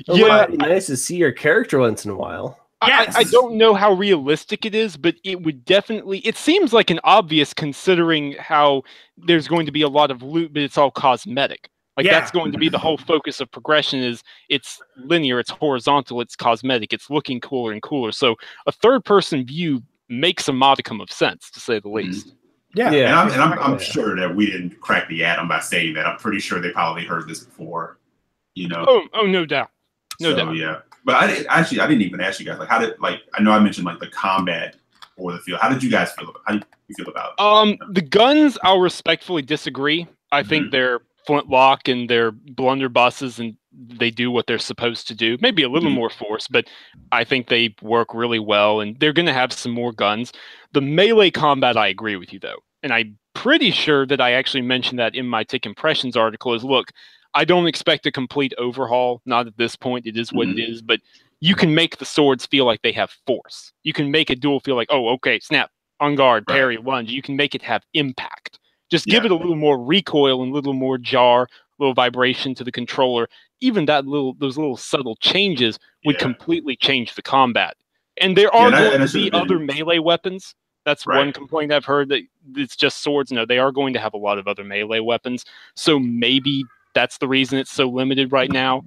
Yeah, it'd be nice to see your character once in a while. Yes. I don't know how realistic it is, but it would definitely. It seems like an obvious, considering how there's going to be a lot of loot, but it's all cosmetic. Like that's going to be the whole focus of progression. Is it's linear, it's horizontal, it's cosmetic, it's looking cooler and cooler. So a third-person view makes a modicum of sense, to say the least. Yeah, and I'm sure that we didn't crack the atom by saying that. I'm pretty sure they probably heard this before. You know? Oh, no doubt, no doubt. Yeah, but I didn't even ask you guys, like, how did, like, I know I mentioned like the combat or the feel. How did you guys feel about? How do you feel about? The guns, I'll respectfully disagree. I think they're flintlock and they're blunderbusses and they do what they're supposed to do. Maybe a little more force, but I think they work really well and they're going to have some more guns. The melee combat, I agree with you though. And I'm pretty sure that I actually mentioned that in my Tick Impressions article is, look, I don't expect a complete overhaul. Not at this point. It is what it is, but you can make the swords feel like they have force. You can make a duel feel like, oh, okay, snap, on guard, parry, lunge. You can make it have impact. Just give it a little more recoil and a little more jar, a little vibration to the controller. Even those little subtle changes would completely change the combat. And there are going to be other melee weapons. That's one complaint I've heard, that it's just swords. No, they are going to have a lot of other melee weapons. So maybe that's the reason it's so limited right now.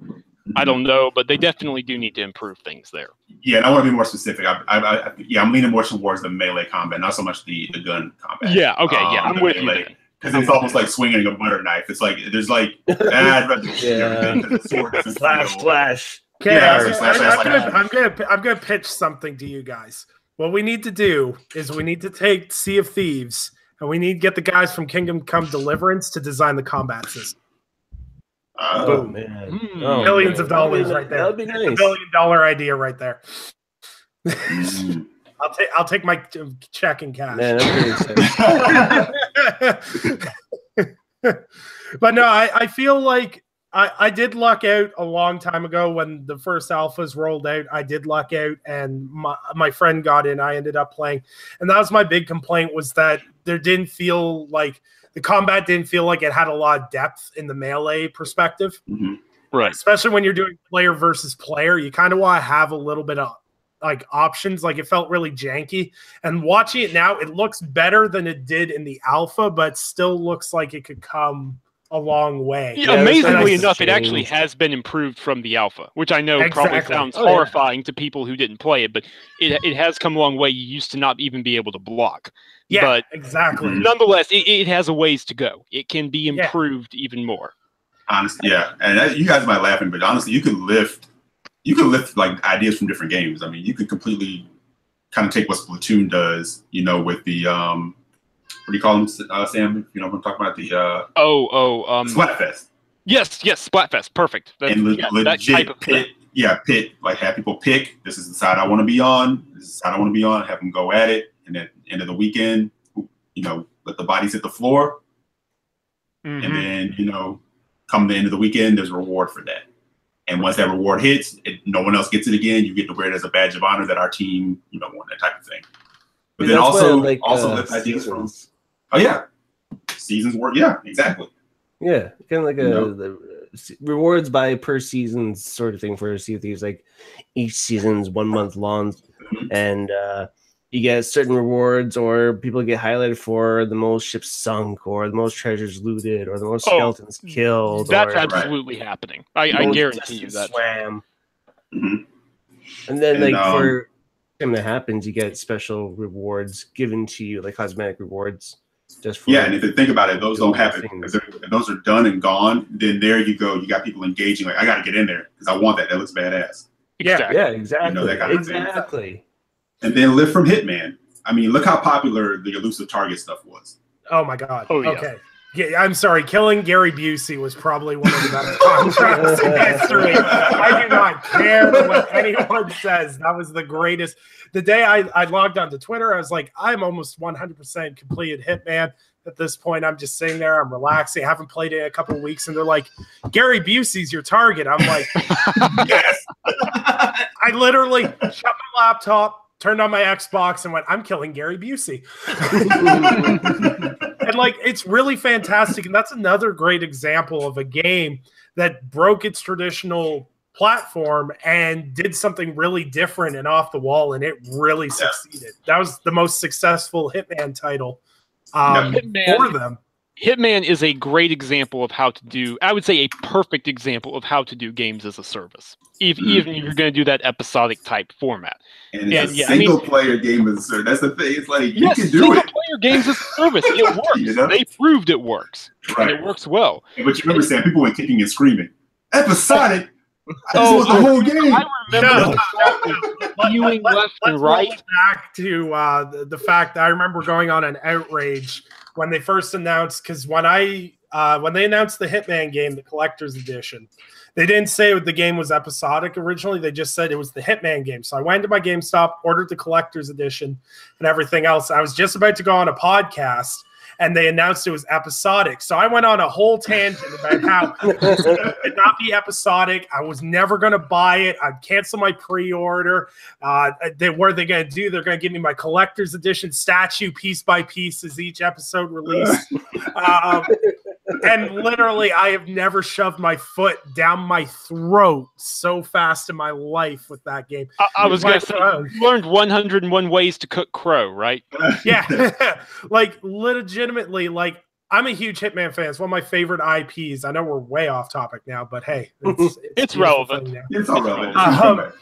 I don't know, but they definitely do need to improve things there. Yeah, and I want to be more specific. I'm leaning more towards the melee combat, not so much the gun combat. Yeah, okay, I'm with you. Because it's almost like swinging a butter knife. It's like there's like I'd rather shoot everything because the sword doesn't slash. Okay, I'm gonna pitch something to you guys. What we need to do is we need to take Sea of Thieves and we need to get the guys from Kingdom Come Deliverance to design the combat system. Oh man! Millions of dollars right there. That'd be nice. $1 billion idea right there. I'll take my check in cash. Man, but no, I feel like I did luck out a long time ago when the first alphas rolled out. I did luck out, and my friend got in. I ended up playing, and that was my big complaint, was that there didn't feel like the combat didn't feel like it had a lot of depth in the melee perspective. Right. Especially when you're doing player versus player, you kind of want to have a little bit of like options. Like it felt really janky, and watching it now, it looks better than it did in the alpha, but still looks like it could come a long way. Yeah, amazingly enough, it actually has been improved from the alpha, which I know probably sounds horrifying to people who didn't play it, but it has come a long way. You used to not even be able to block. Yeah, but exactly. Nonetheless, it has a ways to go. It can be improved even more. Honestly, and you guys might laughing, but honestly, you could lift like ideas from different games. I mean, you could completely kind of take what Splatoon does, you know, with the what do you call them, Sam? You know, I'm talking about the Splatfest. Yes, Splatfest, perfect. And legit pit, like have people pick. This is the side I want to be on. This is the side I want to be on. Have them go at it, and at the end of the weekend, you know, let the bodies hit the floor, and then come the end of the weekend, there's a reward for that. And once that reward hits, no one else gets it again. You get to wear it as a badge of honor that our team, won, that type of thing. But then also lift ideas from. Oh yeah, seasons work. Yeah, exactly. Yeah, kind of like the rewards by per season sort of thing for Sea of Thieves. Like each season's 1 month long, and you get certain rewards, or people get highlighted for the most ships sunk, or the most treasures looted, or the most skeletons killed. That's absolutely happening. I guarantee you that. Swam. And then for time that happens, you get special rewards given to you, like cosmetic rewards. Just for and if you think about it, those don't happen. If those are done and gone, then there you go. You got people engaging. Like, I got to get in there because I want that. That looks badass. Exactly. Yeah, exactly. That kind of exactly. thing. And then lift from Hitman. I mean, look how popular the elusive target stuff was. Oh my god. Oh yeah. Okay. Yeah, I'm sorry. Killing Gary Busey was probably one of the better contracts in history. I do not care what anyone says. That was the greatest. The day I logged onto Twitter, I was like, I'm almost 100% completed Hitman. At this point, I'm just sitting there. I'm relaxing. I haven't played it in a couple of weeks. And they're like, Gary Busey's your target. I'm like, yes. I literally shut my laptop, turned on my Xbox, and went, I'm killing Gary Busey. And it's really fantastic. And that's another great example of a game that broke its traditional platform and did something really different and off the wall. And it really succeeded. That was the most successful Hitman title for them. Hitman is a great example of how to do, I would say a perfect example of how to do games as a service, even if you're going to do that episodic type format. And it's a single player game as a service. That's the thing. It's like, you can do single it. Player games as a service. It works. You know? They proved it works. Right. And it works well. But you remember saying people were kicking and screaming. Episodic? This was the whole game. I remember viewing left and right. Back to the fact that I remember going on an outrage when they first announced, because when they announced the Hitman game, the collector's edition, they didn't say the game was episodic originally. They just said it was the Hitman game. So I went to my GameStop, ordered the collector's edition and everything else. I was just about to go on a podcast, and they announced it was episodic. So I went on a whole tangent about how it would not be episodic. I was never going to buy it. I'd cancel my pre-order. What are they going to do? They're going to give me my collector's edition statue piece by piece as each episode released. And literally, I have never shoved my foot down my throat so fast in my life with that game. I was going to say, you learned 101 ways to cook crow, right? Yeah. Like, legitimately, like, I'm a huge Hitman fan. It's one of my favorite IPs. I know we're way off topic now, but hey, it's relevant. It's all relevant.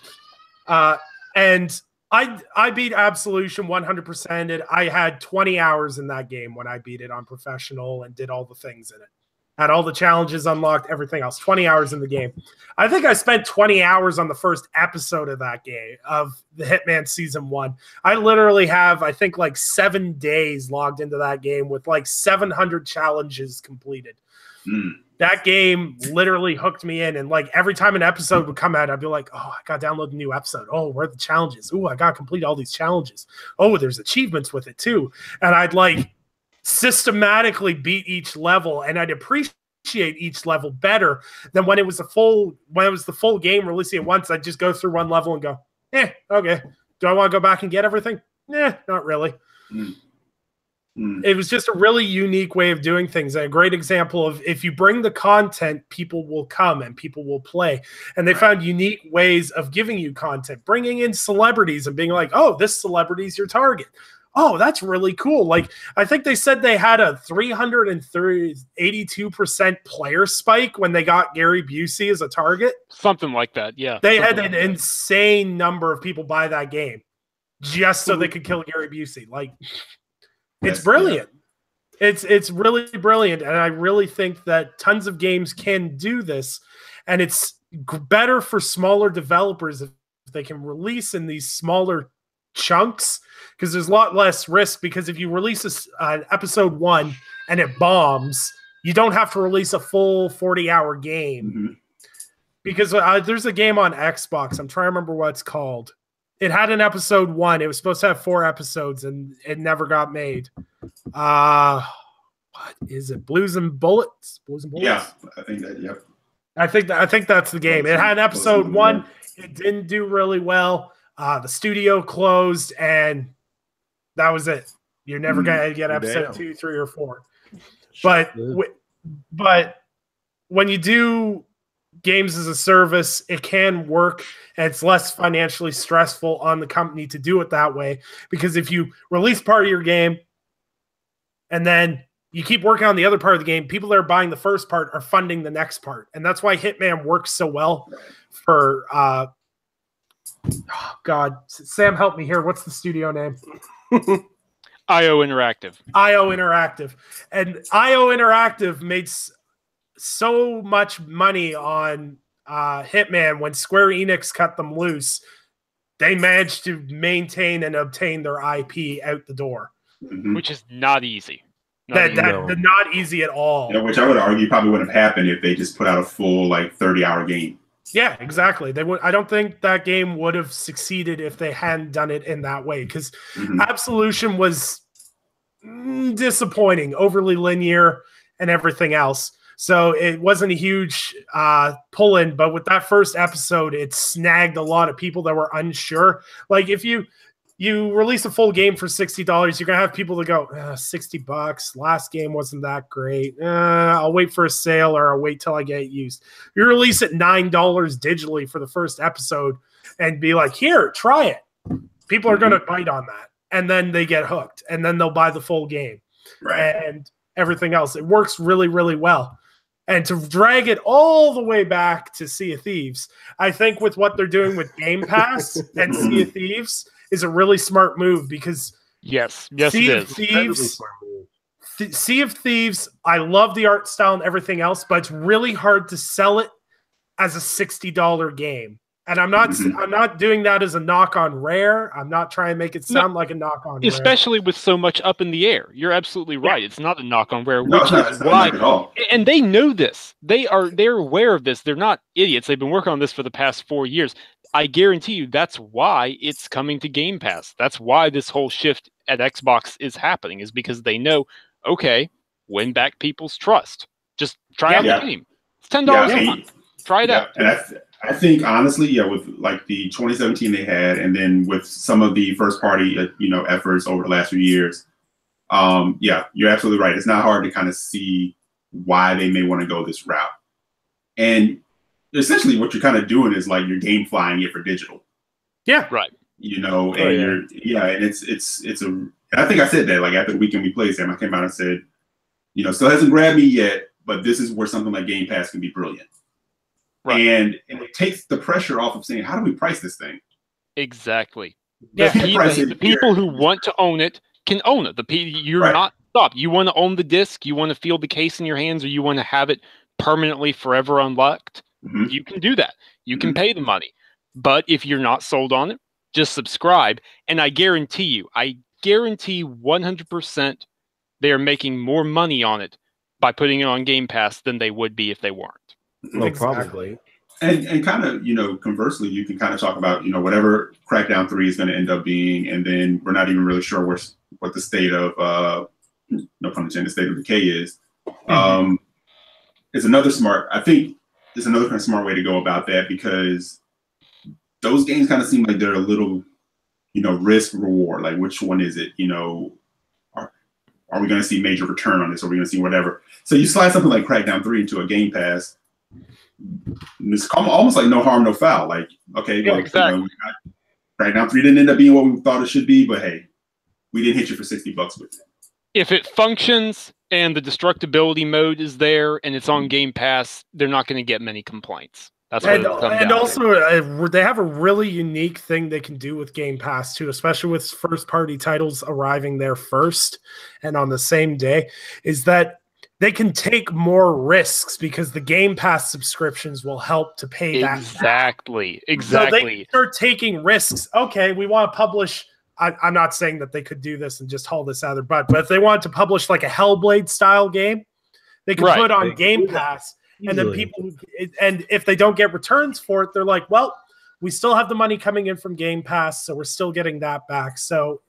And I beat Absolution 100%. I had 20 hours in that game when I beat it on professional and did all the things in it. Had all the challenges unlocked, everything else. 20 hours in the game. I think I spent 20 hours on the first episode of that game, of the Hitman Season 1. I literally have, I think, like 7 days logged into that game with like 700 challenges completed. That game literally hooked me in, and like every time an episode would come out, I'd be like, oh, I got to download a new episode. Oh, where are the challenges? Oh, I got to complete all these challenges. Oh, there's achievements with it too. And I'd like systematically beat each level, and I'd appreciate each level better than when it was the full game releasing at once. I'd just go through one level and go, okay. Do I want to go back and get everything? Not really. It was just a really unique way of doing things. A great example of, if you bring the content, people will come and people will play. And they found unique ways of giving you content, bringing in celebrities and being like, oh, this celebrity's your target. Oh, that's really cool. Like, I think they said they had a 382% player spike when they got Gary Busey as a target. Something like that, yeah. They had an insane number of people buy that game just so they could kill Gary Busey. Like, it's brilliant. It's really brilliant, and I really think that tons of games can do this, and it's better for smaller developers if they can release in these smaller chunks, because there's a lot less risk. Because if you release an episode 1 and it bombs, you don't have to release a full 40-hour game. Because there's a game on Xbox, I'm trying to remember what it's called. It had an episode 1. It was supposed to have 4 episodes, and it never got made. What is it? Blues and Bullets? Blues and Bullets? Yeah, I think that. Yep. I think that's the game. It had episode 1. It didn't do really well. The studio closed, and that was it. You're never gonna get episode 2, 3, or 4. But when you do games as a service, it can work, and it's less financially stressful on the company to do it that way. Because if you release part of your game and then you keep working on the other part of the game, people that are buying the first part are funding the next part. And that's why Hitman works so well for God, Sam, help me here. What's the studio name? IO Interactive. IO Interactive. And IO Interactive made so much money on Hitman. When Square Enix cut them loose, they managed to maintain and obtain their IP out the door. Which is not easy. Not easy at all. Yeah, which I would argue probably wouldn't have happened if they just put out a full 30-hour game. Yeah, exactly. They would. I don't think that game would have succeeded if they hadn't done it in that way, because Absolution was disappointing, overly linear, and everything else. So it wasn't a huge pull-in, but with that first episode, it snagged a lot of people that were unsure. Like, if you release a full game for $60, you're gonna have people that go, $60. Last game wasn't that great. I'll wait for a sale, or I'll wait till I get it used. You release it $9 digitally for the first episode and be like, here, try it. People are gonna bite on that, and then they get hooked, and then they'll buy the full game. Right. And everything else. It works really, really well. And to drag it all the way back to Sea of Thieves, I think with what they're doing with Game Pass and Sea of Thieves is a really smart move because yes, Sea it of is. Thieves, Sea of Thieves, I love the art style and everything else, but it's really hard to sell it as a $60 game. And I'm not doing that as a knock on Rare. I'm not trying to make it sound like a knock on Rare. Especially with so much up in the air. You're absolutely right. Yeah. It's not a knock on Rare, no, which is why at all. And they know this. They're aware of this. They're not idiots. They've been working on this for the past 4 years. I guarantee you that's why it's coming to Game Pass. That's why this whole shift at Xbox is happening, is because they know, okay, win back people's trust. Just try out the game. It's $10 a month. Try it out. And I think honestly, with like the 2017 they had, and then with some of the first party, efforts over the last few years, you're absolutely right. It's not hard to kind of see why they may want to go this route. And essentially what you're kind of doing is like you're game flying it for digital. Yeah. Right. And I think I said that like after the weekend we played, Sam, I came out and said, still hasn't grabbed me yet, but this is where something like Game Pass can be brilliant. Right. And it takes the pressure off of saying, how do we price this thing? Exactly. The people who want to own it can own it. You're not stopped. You want to own the disc, you want to feel the case in your hands, or you want to have it permanently forever unlocked, you can do that. You can pay the money. But if you're not sold on it, just subscribe. And I guarantee 100% they are making more money on it by putting it on Game Pass than they would be if they weren't. Well, exactly. And kind of, conversely, you can kind of talk about, whatever Crackdown 3 is going to end up being. And then we're not even really sure what the state of, no pun intended, state of decay is. It's another kind of smart way to go about that, because those games kind of seem like they're a little, risk reward. Like, which one is it? Are we going to see major return on this? Are we going to see whatever? So you slide something like Crackdown 3 into a Game Pass. It's almost like no harm, no foul. Like, okay, exactly. Crackdown 3 didn't end up being what we thought it should be, but hey, we didn't hit you for $60 with it. If it functions and the destructibility mode is there and it's on Game Pass, they're not going to get many complaints. That's what it'll come down to. Also, they have a really unique thing they can do with Game Pass too, especially with first-party titles arriving there first and on the same day, is that they can take more risks because the Game Pass subscriptions will help to pay that. Exactly. So they start taking risks. Okay, we want to publish. I'm not saying that they could do this and just haul this out of their butt, but if they wanted to publish like a Hellblade style game, they could put on Game Pass, and then and if they don't get returns for it, they're like, well, we still have the money coming in from Game Pass, so we're still getting that back. So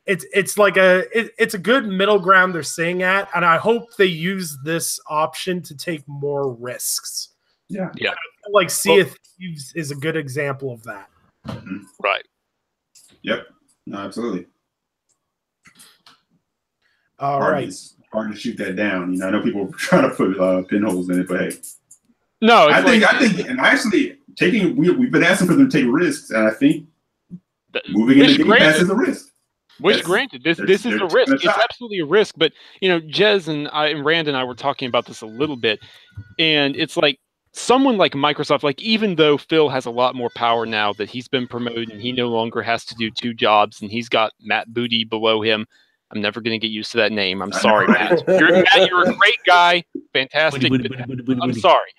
it's like it's a good middle ground they're staying at, and I hope they use this option to take more risks. Yeah. Like Sea of Thieves is a good example of that. Right. Yep. No, absolutely. It's hard to shoot that down. I know people are trying to put pinholes in it, but hey. No, I think, and actually we've been asking for them to take risks, and I think moving into Game Pass is a risk. Which, granted, this is a risk. It's absolutely a risk. But, Jez and Rand and I were talking about this a little bit. And it's like someone like Microsoft, like even though Phil has a lot more power now that he's been promoted and he no longer has to do 2 jobs and he's got Matt Booty below him. I'm never going to get used to that name. I'm sorry, Matt. You're a great guy. Fantastic. I'm sorry.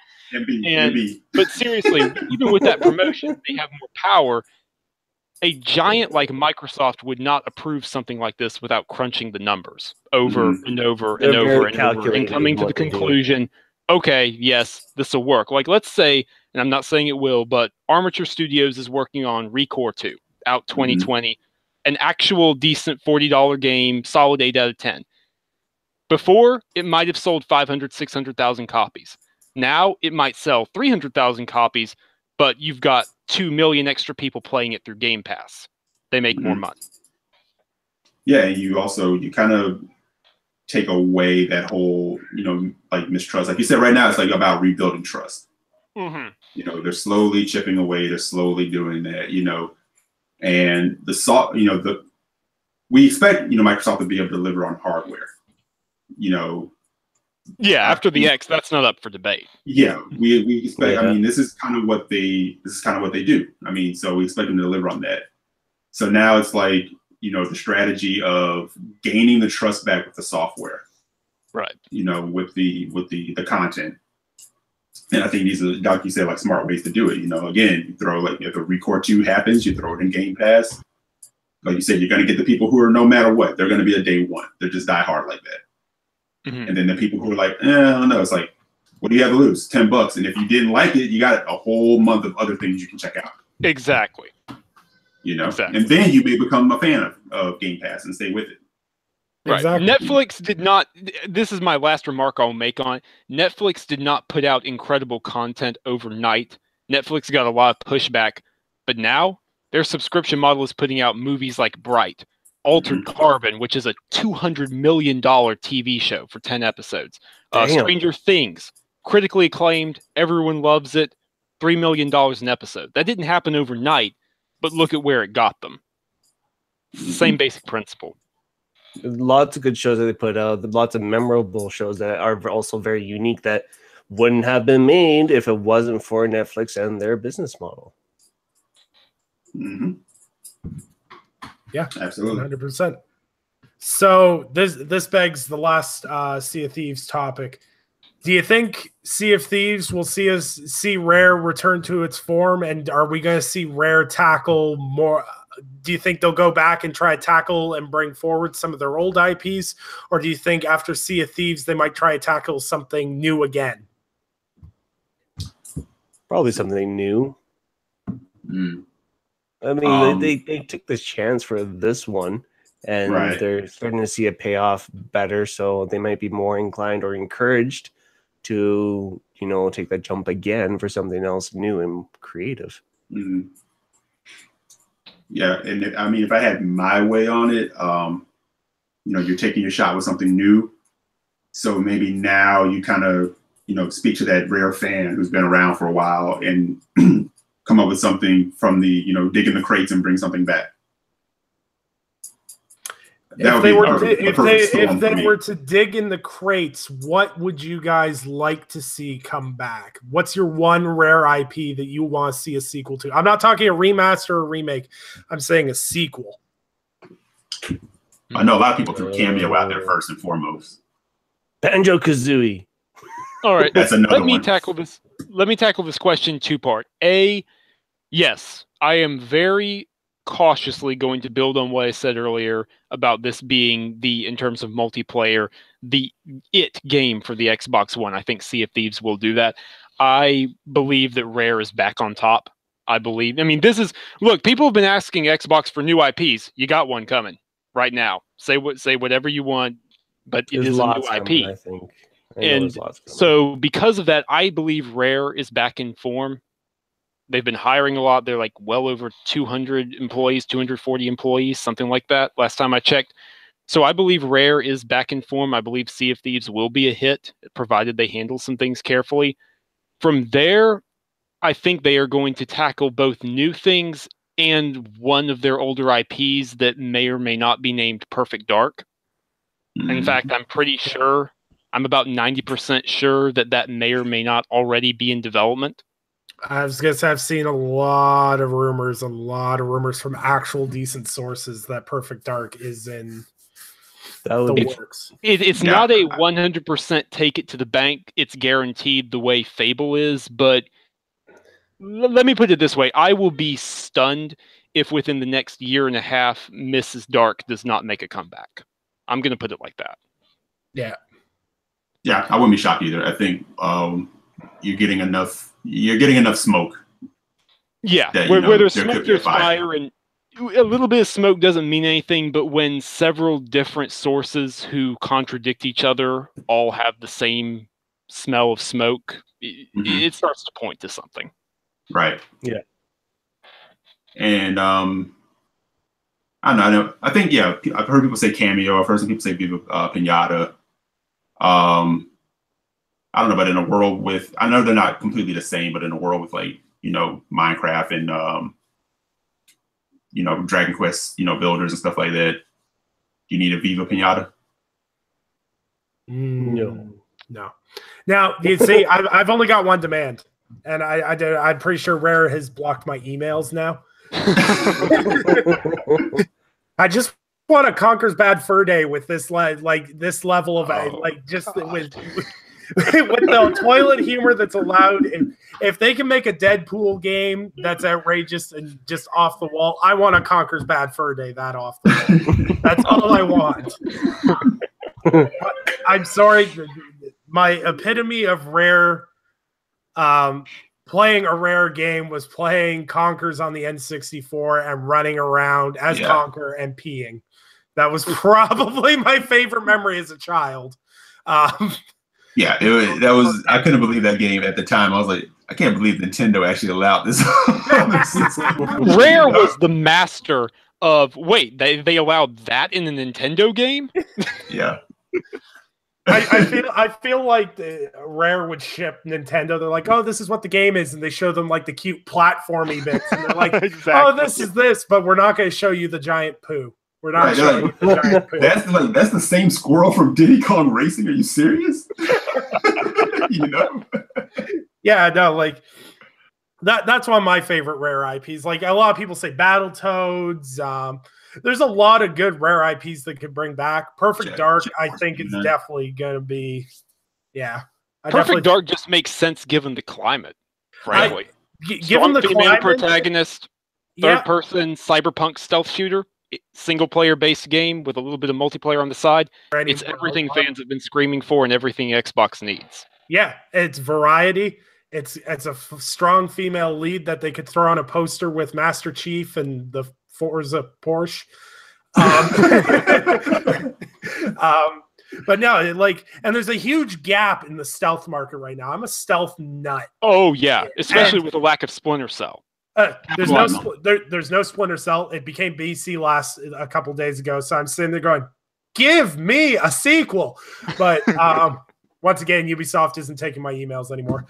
But seriously, even with that promotion, they have more power. A giant like Microsoft would not approve something like this without crunching the numbers over and over and over and over and coming to the conclusion, okay, yes, this will work. Like, let's say, and I'm not saying it will, but Armature Studios is working on Recore 2, out 2020, an actual decent $40 game, solid 8 out of 10. Before, it might have sold 500, 600,000 copies. Now, it might sell 300,000 copies, but you've got 2 million extra people playing it through Game Pass. They make more money. Yeah, you kind of take away that whole, like mistrust. Like you said, right now it's like about rebuilding trust. They're slowly chipping away. They're slowly doing that. And we expect Microsoft to be able to deliver on hardware. you know, Yeah, after the X, that's not up for debate. Yeah, we expect. Yeah. I mean, this is kind of what they do. I mean, so we expect them to deliver on that. So now it's like, you know, the strategy of gaining the trust back with the software, right? You know, with the content. And I think these are, like you said, like smart ways to do it. You know, again, you throw, like, if a Record 2 happens, you throw it in Game Pass. Like you said, you're going to get the people who are, no matter what, they're going to be a day one. They're just die hard like that. Mm-hmm. And then the people who are like, I don't know, it's like, what do you have to lose? $10. And if you didn't like it, you got a whole month of other things you can check out. Exactly. You know, exactly. And then you may become a fan of Game Pass and stay with it. Right. Exactly. Netflix did not. This is my last remark I'll make on it. Netflix did not put out incredible content overnight. Netflix got a lot of pushback, but now their subscription model is putting out movies like Bright, Altered Carbon, which is a $200 million TV show for 10 episodes. Stranger Things, critically acclaimed, everyone loves it, $3 million an episode. That didn't happen overnight, but look at where it got them. Same basic principle. Lots of good shows that they put out, lots of memorable shows that are also very unique that wouldn't have been made if it wasn't for Netflix and their business model. Mm-hmm. Yeah, absolutely, 100%. So this begs the last Sea of Thieves topic. Do you think Sea of Thieves will see Rare return to its form, and are we going to see Rare tackle more? Do you think they'll go back and try to tackle and bring forward some of their old IPs, or do you think after Sea of Thieves they might try to tackle something new again? Probably something new. Mm. I mean, they took this chance for this one, and they're starting to see it pay off better, so they might be more inclined or encouraged to, you know, take that jump again for something else new and creative. Mm. Yeah, and I mean, if I had my way on it, you know, you're taking your shot with something new, so maybe now you kind of, you know, speak to that Rare fan who's been around for a while and come up with something from the, you know, dig in the crates and bring something back. If they were to dig in the crates, what would you guys like to see come back? What's your one Rare IP that you want to see a sequel to? I'm not talking a remaster or remake. I'm saying a sequel. I know a lot of people threw Cameo out there first and foremost. Banjo-Kazooie. All right, that's another let me one. tackle this. Let me tackle this question two-part. A, yes, I am very cautiously going to build on what I said earlier about this being in terms of multiplayer, the game for the Xbox One. I think Sea of Thieves will do that. I believe that Rare is back on top. I mean, look, people have been asking Xbox for new IPs. You got one coming right now. Say whatever you want, but it is a new IP. Coming, I think. And so because of that, I believe Rare is back in form. They've been hiring a lot. They're like well over 200 employees, 240 employees, something like that, last time I checked. So I believe Rare is back in form. I believe Sea of Thieves will be a hit, provided they handle some things carefully. From there, I think they are going to tackle both new things and one of their older IPs that may or may not be named Perfect Dark. In fact, I'm about 90% sure that may or may not already be in development. I was going to say, I've seen a lot of rumors from actual decent sources that Perfect Dark is in the works. It's not a 100% take it to the bank. It's guaranteed the way Fable is, but let me put it this way. I will be stunned if within the next year and a half, Mrs. Dark does not make a comeback. I'm going to put it like that. Yeah. Yeah, I wouldn't be shocked either. I think you're getting enough smoke. Yeah, that, where there's smoke, there's fire, and a little bit of smoke doesn't mean anything, but when several different sources who contradict each other all have the same smell of smoke, it starts to point to something. Right. Yeah. And I know. I think, yeah, I've heard people say Cameo. I've heard some people say Pinata. I don't know, but in a world with, I know they're not completely the same, but in a world with, like, you know, Minecraft and, you know, Dragon Quest, you know, builders and stuff like that, you need a Viva Pinata. No. No. Now, you see, I've only got one demand, and I'm pretty sure Rare has blocked my emails now. I just want to Conker's Bad Fur Day with this this level of with the toilet humor that's allowed. If they can make a Deadpool game that's outrageous and just off the wall, I want a Conker's Bad Fur Day that off the wall. That's all I want. I'm sorry. My epitome of Rare playing a Rare game was playing Conkers on the N64 and running around as Conker and peeing. That was probably my favorite memory as a child. I couldn't believe that game at the time. I was like, I can't believe Nintendo actually allowed this. Rare was the master of, wait, they allowed that in a Nintendo game? Yeah. I feel like the Rare would ship Nintendo. They're like, oh, this is what the game is, and they show them like the cute platformy bits, and they're like, exactly. Oh, this is this, but we're not going to show you the giant poo. We're not showing you the giant poo. That's the same squirrel from Diddy Kong Racing. Are you serious? You know? Yeah, no, like that's one of my favorite Rare IPs. Like a lot of people say Battletoads. There's a lot of good Rare IPs that could bring back. Perfect Dark, I think, is definitely going to be, Perfect Dark just makes sense given the climate, frankly. Given the climate, protagonist, third-person cyberpunk stealth shooter, single-player based game with a little bit of multiplayer on the side. It's everything fans have been screaming for and everything Xbox needs. Yeah, it's variety. It's a strong female lead that they could throw on a poster with Master Chief and the Forza Porsche. But no, and there's a huge gap in the stealth market right now. I'm a stealth nut. Oh yeah, especially with the lack of Splinter Cell. There's no Splinter Cell. It became BC a couple days ago, so I'm sitting there going, "Give me a sequel!" But once again, Ubisoft isn't taking my emails anymore.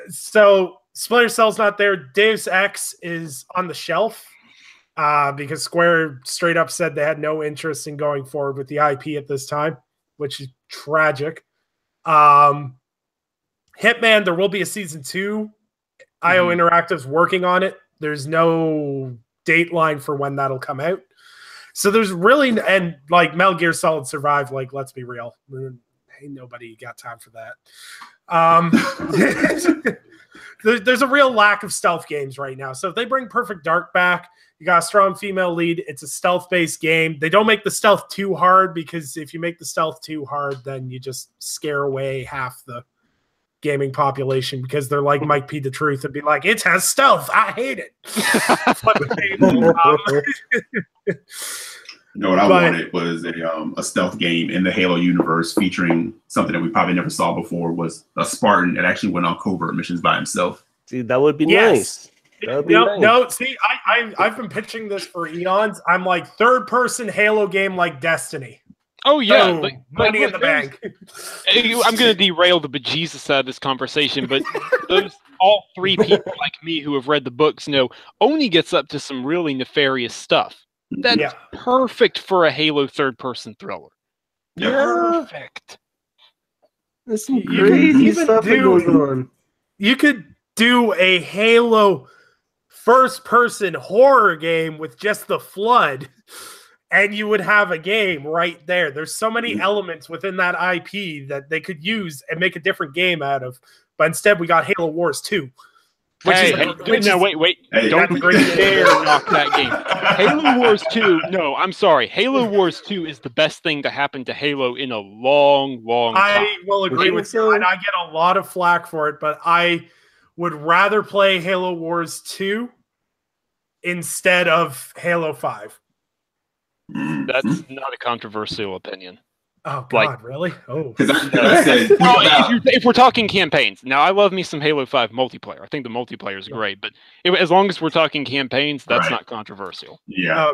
So Splinter Cell's not there. Deus Ex is on the shelf because Square straight up said they had no interest in going forward with the IP at this time, which is tragic. Hitman, there will be a season 2. IO Interactive's working on it. There's no date line for when that'll come out. So there's really, and like Metal Gear Solid Survive, like, let's be real. Ain't nobody got time for that. There's a real lack of stealth games right now. So if they bring Perfect Dark back, you got a strong female lead. It's a stealth-based game. They don't make the stealth too hard, because if you make the stealth too hard, then you just scare away half the gaming population, because they're like Mike P. The Truth and be like, it has stealth. I hate it. You know what I wanted was a stealth game in the Halo universe featuring something that we probably never saw before, was a Spartan that actually went on covert missions by himself. See, that would be nice. That would be nice. No, see, I've been pitching this for eons. I'm like, third-person Halo game like Destiny. Oh, yeah. Boom, money in the bank. I'm going to derail the bejesus out of this conversation, but all three people like me who have read the books know Oni gets up to some really nefarious stuff. That's perfect for a Halo third-person thriller. Yeah. Perfect. There's some crazy stuff that goes on. You could do a Halo first-person horror game with just the Flood, and you would have a game right there. There's so many elements within that IP that they could use and make a different game out of. But instead, we got Halo Wars 2. Wait. Don't dare knock that game. Halo Wars 2, no, I'm sorry. Halo Wars 2 is the best thing to happen to Halo in a long, long time. I will agree with you, and I get a lot of flack for it, but I would rather play Halo Wars 2 instead of Halo 5. That's not a controversial opinion. Oh, God, really? Oh. If we're talking campaigns. Now, I love me some Halo 5 multiplayer. I think the multiplayer is great, but as long as we're talking campaigns, that's not controversial. Yeah.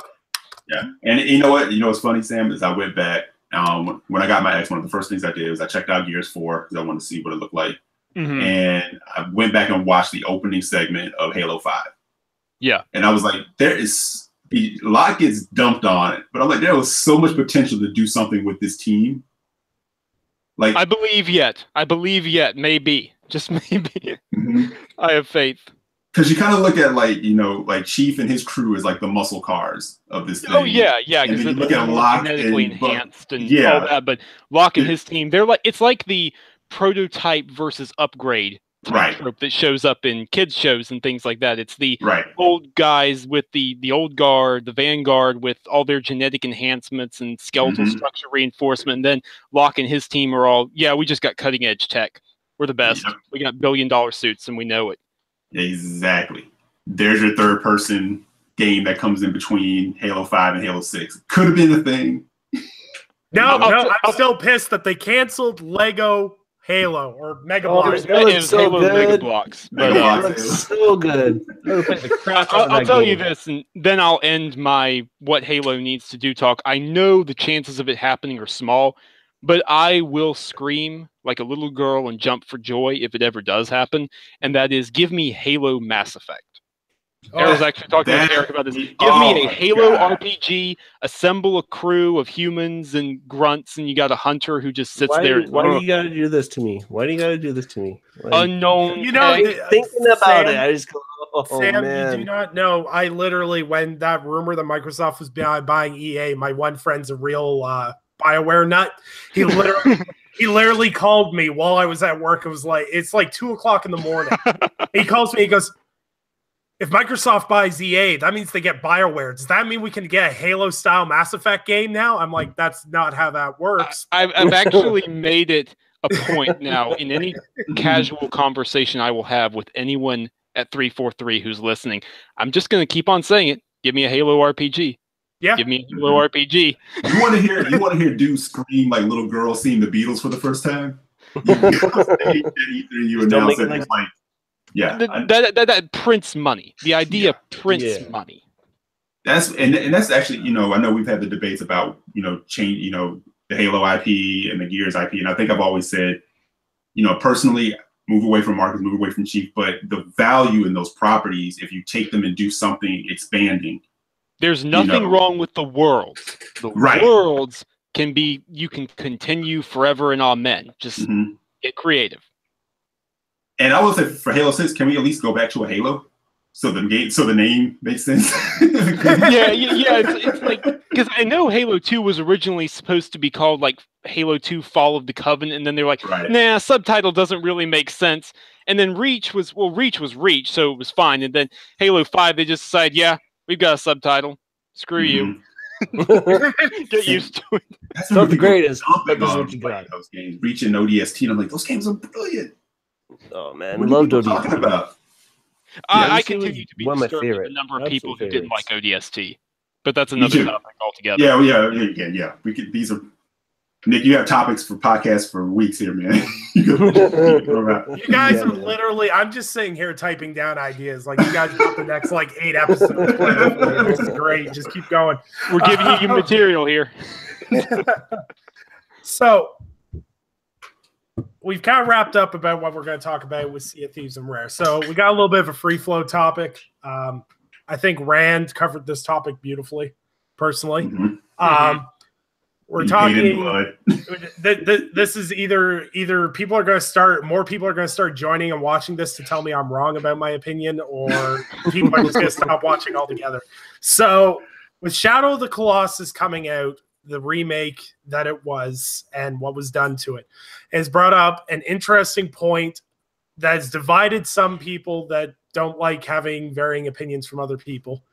Yeah. And you know what? You know what's funny, Sam, is I went back. When I got my X, one of the first things I did was I checked out Gears 4 because I wanted to see what it looked like. And I went back and watched the opening segment of Halo 5. Yeah. And I was like, there is A lot gets dumped on it, but I'm like, there was so much potential to do something with this team. Like, I believe yet. Maybe. Just maybe. I have faith. Because you kind of look at like Chief and his crew as like the muscle cars of this thing. Oh yeah. And then you look they're at more Locke genetically and enhanced and yeah. all that. But Locke and his team, it's like the prototype versus upgrade type trope that shows up in kids shows and things like that. It's the old guys with the old guard, the vanguard with all their genetic enhancements and skeletal structure reinforcement. And then Locke and his team are all, we just got cutting edge tech. We're the best. Yep. We got billion-dollar suits and we know it. Exactly. There's your third person game that comes in between Halo 5 and Halo 6. Could have been a thing. No, I'm still pissed that they canceled Lego Halo or Mega Bloks. It was so Halo good. Mega Bloks. But so good. I'll tell you this, and then I'll end my what Halo needs to do talk. I know the chances of it happening are small, but I will scream like a little girl and jump for joy if it ever does happen, and that is give me Halo Mass Effect. I was actually talking to Eric about this. Give me a Halo RPG, assemble a crew of humans and grunts, and you got a hunter who just sits there. Why do you got to do this to me? Unknown. You know, thinking about it, I just go, Sam, man. You do not know. I literally, when that rumor that Microsoft was buying EA, my one friend's a real BioWare nut. He literally called me while I was at work. It's like 2:00 in the morning. He calls me. He goes, if Microsoft buys EA, that means they get BioWare. Does that mean we can get a Halo-style Mass Effect game now? I'm like, that's not how that works. I've actually made it a point now in any casual conversation I will have with anyone at 343 who's listening. I'm just going to keep on saying it. Give me a Halo RPG. Yeah. Give me a Halo RPG. You want to hear dudes scream like little girls seeing the Beatles for the first time? You announce it. It's like, yeah, that prints money. The idea prints money. That's actually, I know we've had the debates about, change, the Halo IP and the Gears IP. And I think I've always said, personally, move away from Marcus, move away from Chief, but the value in those properties, if you take them and do something expanding. There's nothing wrong with the world. The worlds you can continue forever and amen. Just get creative. And I will say for Halo 6, can we at least go back to a Halo? So the name makes sense. It's like, because I know Halo 2 was originally supposed to be called like Halo 2 Fall of the Covenant, and then they're like, nah, subtitle doesn't really make sense. And then Reach was Reach, so it was fine. And then Halo 5, they just decided, we've got a subtitle. Screw you. Get used to it. That's not the greatest, but this is what you got. Those games, Reach and ODST, and I'm like, those games are brilliant. Oh man, we loved ODST. Talking about? I continue to be one of my disturbed favorite. with the number of people who didn't like ODST, but that's another topic altogether. Yeah. We could. These are Nick. You have topics for podcasts for weeks here, man. You guys are literally. I'm just sitting here typing down ideas. Like you guys got the next 8 episodes. This is great. Just keep going. We're giving you material here. So. We've kind of wrapped up about what we're going to talk about with Sea of Thieves and Rare. So we got a little bit of a free flow topic. I think Rand covered this topic beautifully, personally. We're talking. This is either more people are going to start joining and watching this to tell me I'm wrong about my opinion, or people are just going to stop watching altogether. So with Shadow of the Colossus coming out, the remake that it was and what was done to it has brought up an interesting point that's divided some people that don't like having varying opinions from other people.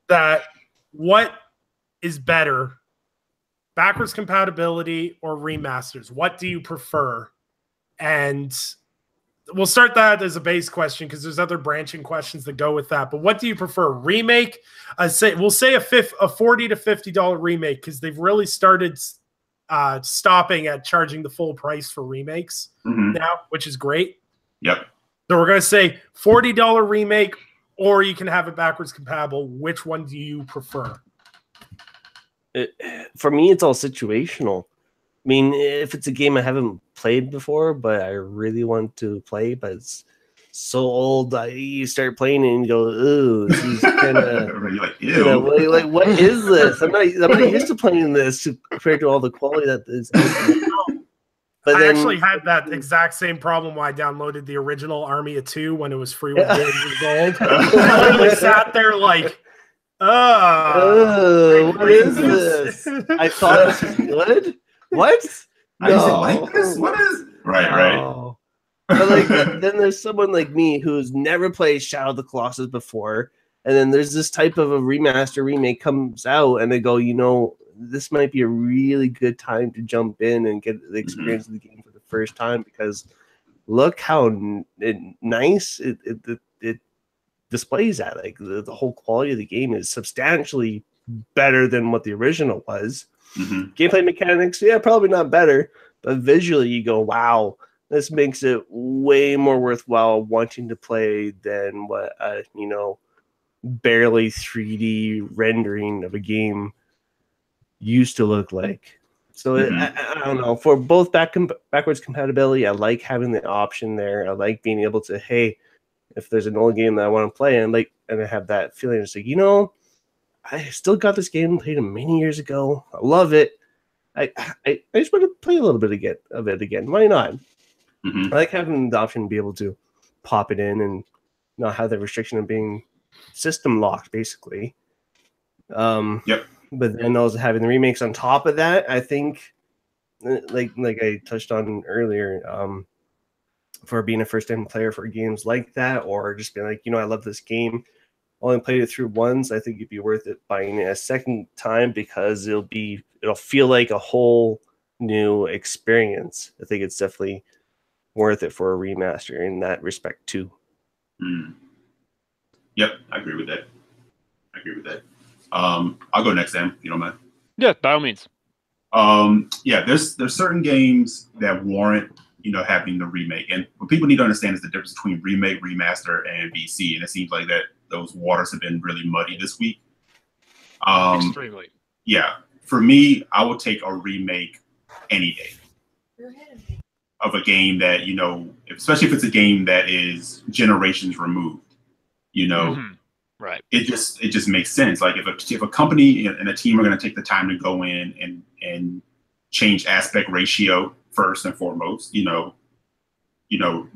That what is better, backwards compatibility or remasters? What do you prefer? And we'll start that as a base question because there's other branching questions that go with that. But what do you prefer? Remake? We'll say a $40 to $50 remake because they've really started stopping at charging the full price for remakes now, which is great. Yep. So we're going to say $40 remake, or you can have it backwards compatible. Which one do you prefer? For me, it's all situational. I mean, if it's a game I haven't played before, but I really want to play, but it's so old that you start playing it and you go, ooh, this is kind of You're like, ew. like what is this? I'm not used to playing this compared to all the quality that is out there. But I actually had that exact same problem when I downloaded the original Army of Two when it was free with games and gold. I literally sat there like, what is this? I thought this was good. What? I used to like this. What is right? But like then there's someone like me who's never played Shadow of the Colossus before, and then there's this type of a remake comes out, and they go, this might be a really good time to jump in and get the experience of the game for the first time, because look how nice it displays that. Like the whole quality of the game is substantially better than what the original was. Gameplay mechanics, probably not better, but visually you go, wow, this makes it way more worthwhile wanting to play than what barely 3D rendering of a game used to look like. So I don't know, for both backwards compatibility, I like having the option there. I like being able to, hey, if there's an old game that I want to play, and I have that feeling, it's like, I still got this game, played it many years ago. I love it. I just want to play a little bit of it again. Why not? I like having the option to be able to pop it in and not have the restriction of being system locked, basically. Yep. But then also having the remakes on top of that, I think, like I touched on earlier, for being a first-time player for games like that, or just being like, I love this game, only played it through once, I think it'd be worth it buying it a second time, because it'll feel like a whole new experience. I think it's definitely worth it for a remaster in that respect too. Yep, I agree with that. I'll go next, Sam, if you don't mind. Yeah, by all means. There's certain games that warrant having the remake, and what people need to understand is the difference between remake, remaster, and VC, and it seems like that those waters have been really muddy this week. Extremely. Yeah, for me, I will take a remake any day of a game that especially if it's a game that is generations removed. Right. It just makes sense. Like if a company and a team are going to take the time to go in and change aspect ratio first and foremost,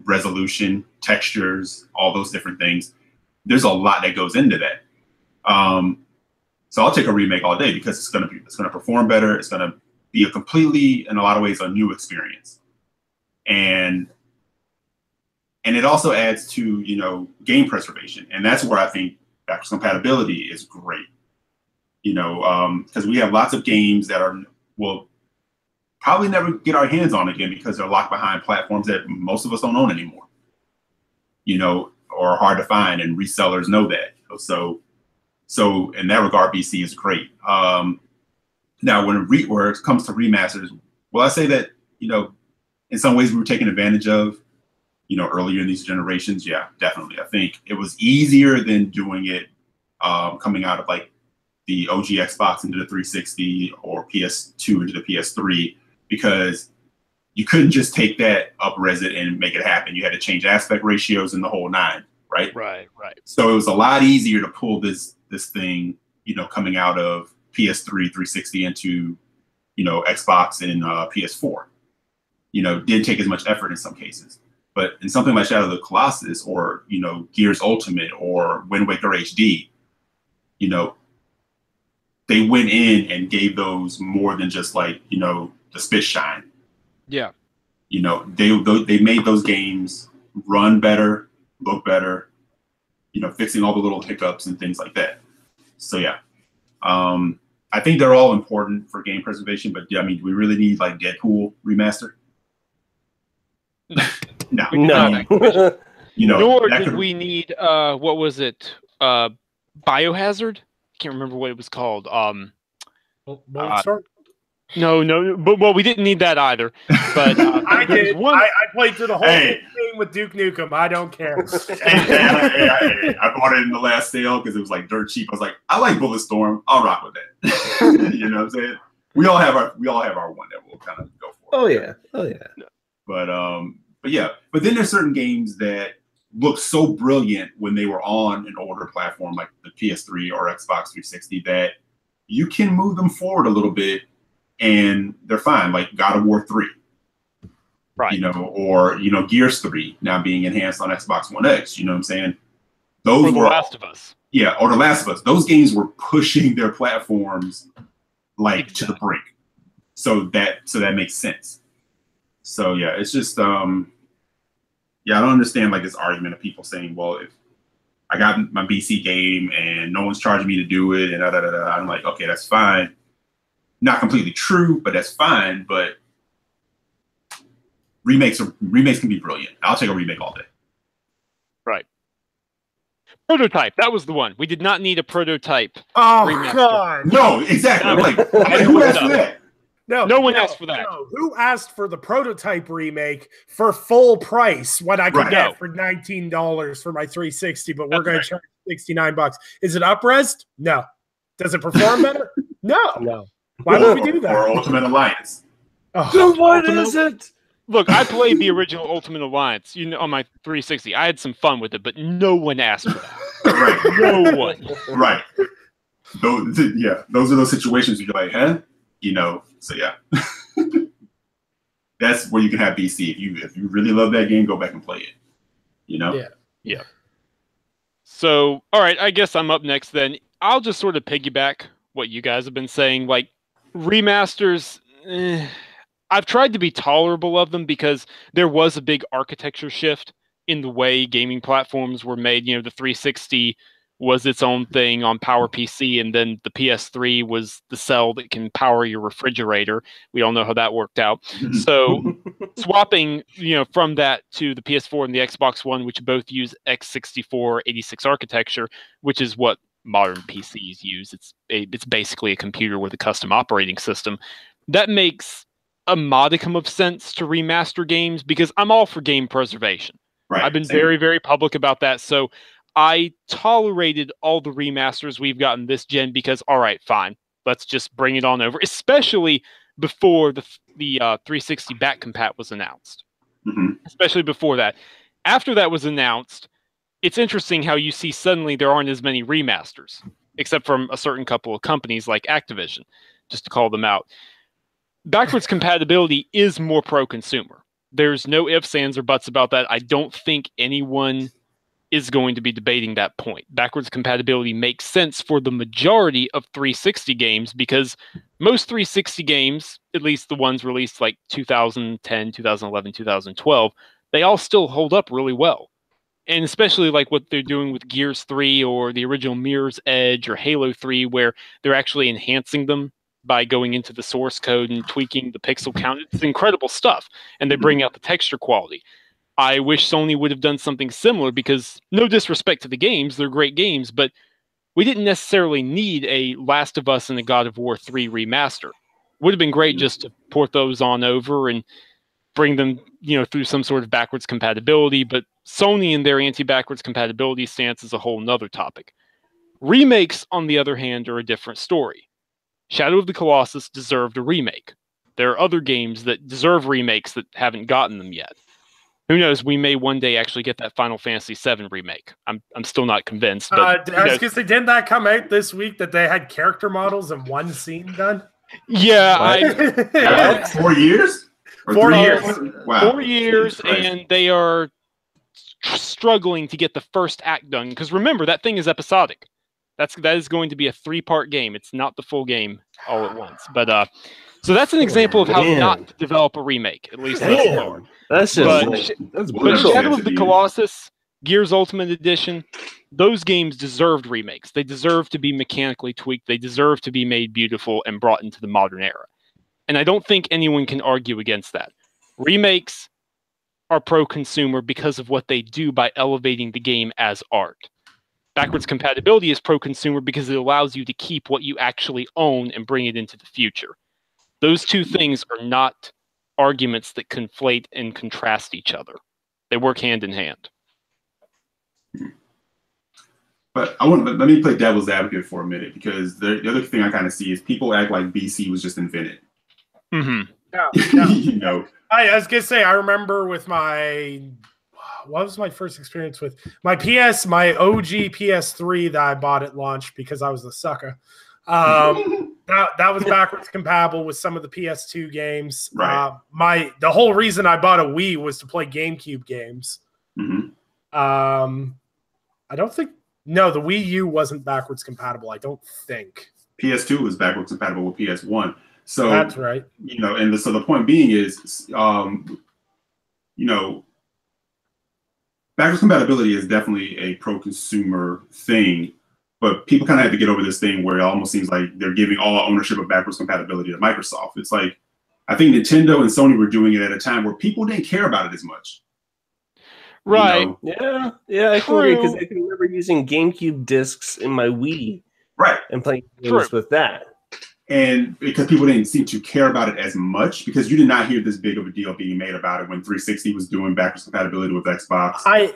resolution, textures, all those different things. There's a lot that goes into that. So I'll take a remake all day, because it's going to perform better. It's going to be a completely, in a lot of ways, a new experience. And it also adds to, game preservation. And that's where I think backwards compatibility is great. Because we have lots of games that will probably never get our hands on again, because they're locked behind platforms that most of us don't own anymore, or hard to find, and resellers know that. So in that regard, BC is great. Now, when it comes to remasters, well, I say that, in some ways we were taken advantage of, earlier in these generations. Yeah, definitely. I think it was easier than doing it coming out of like the OG Xbox into the 360 or PS2 into the PS3, because you couldn't just take that, up-res it, and make it happen. You had to change aspect ratios and the whole nine, right? Right. So it was a lot easier to pull this thing, coming out of PS3, 360 into, Xbox and PS4. Didn't take as much effort in some cases. But in something like Shadow of the Colossus, or, Gears Ultimate, or Wind Waker HD, they went in and gave those more than just like, the spit shine. Yeah. They made those games run better, look better, fixing all the little hiccups and things like that. So yeah, I think they're all important for game preservation, but do we really need like Deadpool remaster? No. Nor did we need what was it? Biohazard? I can't remember what it was called. No, but we didn't need that either. But I did. I played through the whole game with Duke Nukem. I don't care. I bought it in the last sale because it was like dirt cheap. I was like, I like Bulletstorm. I'll rock with that. You know what I'm saying? We all have our one that we'll kind of go for. Oh yeah. But yeah. But then there's certain games that looked so brilliant when they were on an older platform like the PS3 or Xbox 360 that you can move them forward a little bit and they're fine. Like God of War 3, right? You know, or Gears 3 now being enhanced on Xbox One X. You know what I'm saying? Those or The were Last of Us. Yeah, or The Last of Us. Those games were pushing their platforms like to the brink. So that makes sense. So yeah, it's just yeah, I don't understand like this argument of people saying, well, if I got my BC game and no one's charging me to do it and I'm like, okay, that's fine. Not completely true, but that's fine. But remakes can be brilliant. I'll take a remake all day. Right. Prototype. That was the one. We did not need a prototype. Oh remaster. God! No, exactly. I'm like, who asked for that? No one asked for that. No. Who asked for the prototype remake for full price when I could get for $19 for my 360, but we're going to charge $69? Is it up-resed? No. Does it perform better? No. Why would we do that? Or Ultimate Alliance. So what is it? Look, I played the original Ultimate Alliance, on my 360. I had some fun with it, but no one asked for that. Right. No one. Right. Those are those situations where you're like, huh? So yeah. That's where you can have BC. If you really love that game, go back and play it. Yeah. So, all right, I guess I'm up next then. I'll just sort of piggyback what you guys have been saying. Like, remasters, I've tried to be tolerable of them because there was a big architecture shift in the way gaming platforms were made. The 360 was its own thing on PowerPC, and then the PS3 was the cell that can power your refrigerator. We all know how that worked out. So swapping, from that to the PS4 and the Xbox One, which both use x64 86 architecture, which is what modern PCs use. It's basically a computer with a custom operating system. That makes a modicum of sense to remaster games because I'm all for game preservation. Right. I've been very, very public about that. So I tolerated all the remasters we've gotten this gen because, all right, fine, let's just bring it on over, especially before the 360 back compat was announced. Mm-hmm. Especially before that. After that was announced, it's interesting how you see suddenly there aren't as many remasters, except from a certain couple of companies like Activision, just to call them out. Backwards compatibility is more pro-consumer. There's no ifs, ands, or buts about that. I don't think anyone is going to be debating that point. Backwards compatibility makes sense for the majority of 360 games because most 360 games, at least the ones released like 2010, 2011, 2012, they all still hold up really well. And especially like what they're doing with Gears 3 or the original Mirror's Edge or Halo 3, where they're actually enhancing them by going into the source code and tweaking the pixel count. It's incredible stuff. And they bring out the texture quality. I wish Sony would have done something similar because, no disrespect to the games, they're great games, but we didn't necessarily need a Last of Us and a God of War 3 remaster. Would have been great just to port those on over and bring them, through some sort of backwards compatibility, but Sony and their anti-backwards compatibility stance is a whole nother topic. Remakes, on the other hand, are a different story. Shadow of the Colossus deserved a remake. There are other games that deserve remakes that haven't gotten them yet. Who knows? We may one day actually get that Final Fantasy VII remake. I'm still not convinced. But I was gonna say, didn't that come out this week that they had character models in one scene done? Yeah, 4 years. 4 years. Wow. 4 years, and they are struggling to get the first act done. Because remember, that thing is episodic. That is going to be a 3-part game. It's not the full game all at once. But so that's an example of how not to develop a remake, at least thus far. That's just But Shadow of the Colossus, Gears Ultimate Edition, those games deserved remakes. They deserve to be mechanically tweaked. They deserve to be made beautiful and brought into the modern era. And I don't think anyone can argue against that. Remakes are pro-consumer because of what they do by elevating the game as art. Backwards compatibility is pro-consumer because it allows you to keep what you actually own and bring it into the future. Those two things are not arguments that conflate and contrast each other. They work hand in hand. But let me play devil's advocate for a minute because the other thing I kind of see is people act like BC was just invented. Mm-hmm. Yeah. You know, I was gonna say, I remember with my what was my first experience with my OG PS3 that I bought at launch because I was a sucker. That was backwards compatible with some of the PS2 games. Right. The whole reason I bought a Wii was to play GameCube games. Mm-hmm. I don't think the Wii U wasn't backwards compatible. I don't think PS2 was backwards compatible with PS1. So that's right. So the point being is, backwards compatibility is definitely a pro-consumer thing, but people kind of have to get over this thing where it almost seems like they're giving all ownership of backwards compatibility to Microsoft. It's like, I think Nintendo and Sony were doing it at a time where people didn't care about it as much. Right. Yeah, I can agree, because I can remember using GameCube discs in my Wii. Right. And playing games with that. And because people didn't seem to care about it as much, because you did not hear this big of a deal being made about it when 360 was doing backwards compatibility with Xbox. I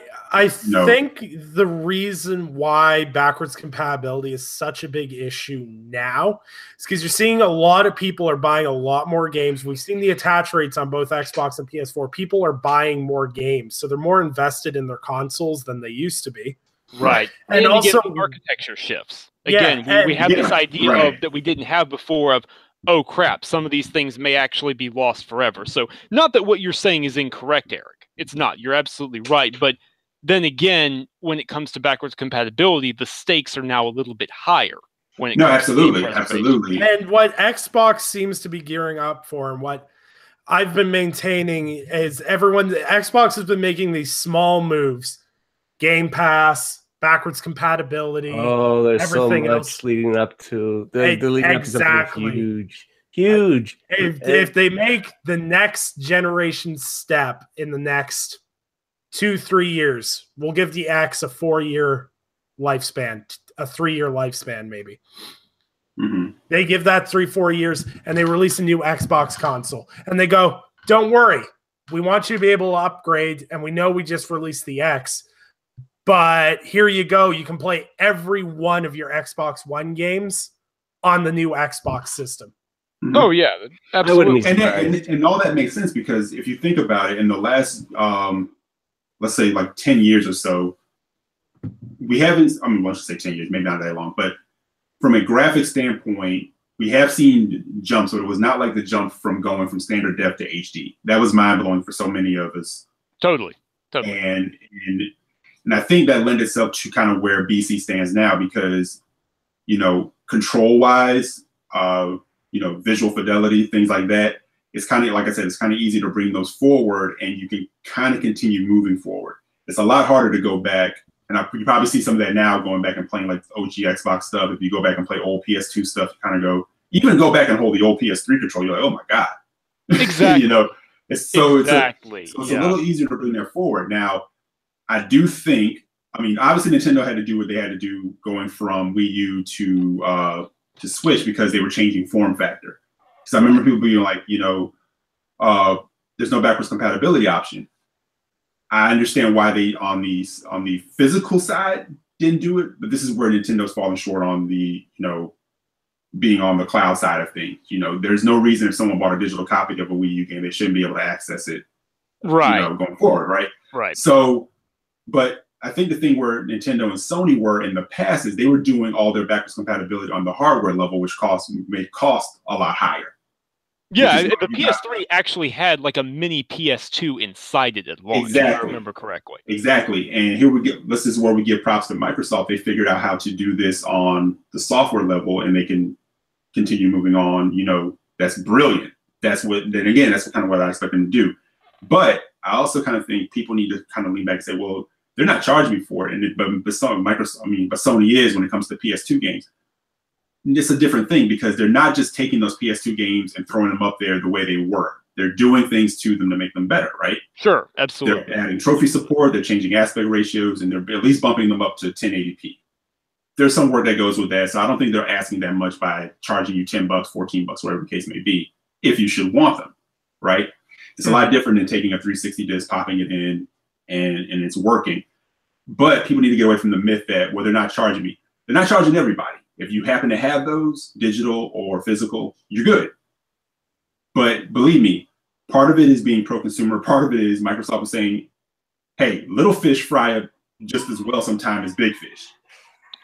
think the reason why backwards compatibility is such a big issue now is because you're seeing a lot of people are buying a lot more games. We've seen the attach rates on both Xbox and PS4. People are buying more games, so they're more invested in their consoles than they used to be. Right. And also architecture shifts. Again, we have this idea of that we didn't have before of, oh crap, some of these things may actually be lost forever. So not that what you're saying is incorrect, Eric. It's not. You're absolutely right. But then again, when it comes to backwards compatibility, the stakes are now a little bit higher. When it comes absolutely. And what Xbox seems to be gearing up for, and what I've been maintaining, is Xbox has been making these small moves. Game Pass, backwards compatibility. Oh, there's so much else leading up to the leading up to something huge. If they make the next generation step in the next 2-3 years, we'll give the X a 4-year lifespan, a 3-year lifespan, maybe. Mm-hmm. They give that 3-4 years, and they release a new Xbox console, and they go, "Don't worry, we want you to be able to upgrade, and we know we just released the X." But here you go. You can play every one of your Xbox One games on the new Xbox system. Mm-hmm. Oh, yeah. Absolutely. And all that makes sense, because if you think about it, in the last, let's say like 10 years or so, we haven't, let's say 10 years, maybe not that long, but from a graphic standpoint, we have seen jumps, but it was not like the jump from going from standard def to HD. That was mind-blowing for so many of us. Totally. And I think that lends itself to kind of where BC stands now, because, control-wise, visual fidelity, things like that, it's kind of, like I said, it's kind of easy to bring those forward, and you can kind of continue moving forward. It's a lot harder to go back, and you probably see some of that now, going back and playing like OG Xbox stuff. If you go back and play old PS2 stuff, you kind of go back and hold the old PS3 control, you're like, oh my God. Exactly. It's a little easier to bring that forward. Now, I do think, obviously Nintendo had to do what they had to do going from Wii U to Switch, because they were changing form factor. Because I remember people being like, there's no backwards compatibility option. I understand why they on the physical side didn't do it, but this is where Nintendo's falling short on the being on the cloud side of things. There's no reason if someone bought a digital copy of a Wii U game, they shouldn't be able to access it. Right. Going forward, right? Right. So, but I think the thing where Nintendo and Sony were in the past is they were doing all their backwards compatibility on the hardware level, which may cost a lot higher. Yeah, the PS3 actually had like a mini PS2 inside it at launch, if I remember correctly. Exactly. And this is where we give props to Microsoft. They figured out how to do this on the software level, and they can continue moving on. That's brilliant. That's kind of what I expect them to do. But I also kind of think people need to kind of lean back and say, well, they're not charging me for it. But Sony is when it comes to PS2 games. It's a different thing, because they're not just taking those PS2 games and throwing them up there the way they were. They're doing things to them to make them better, right? Sure, absolutely. They're adding trophy support, they're changing aspect ratios, and they're at least bumping them up to 1080p. There's some work that goes with that, so I don't think they're asking that much by charging you $10, $14, whatever the case may be, if you should want them, right? It's a lot different than taking a 360 disc, popping it in, and it's working. But people need to get away from the myth that, well, they're not charging me. They're not charging everybody. If you happen to have those, digital or physical, you're good. But believe me, part of it is being pro-consumer. Part of it is Microsoft is saying, hey, little fish fry up just as well sometimes as big fish.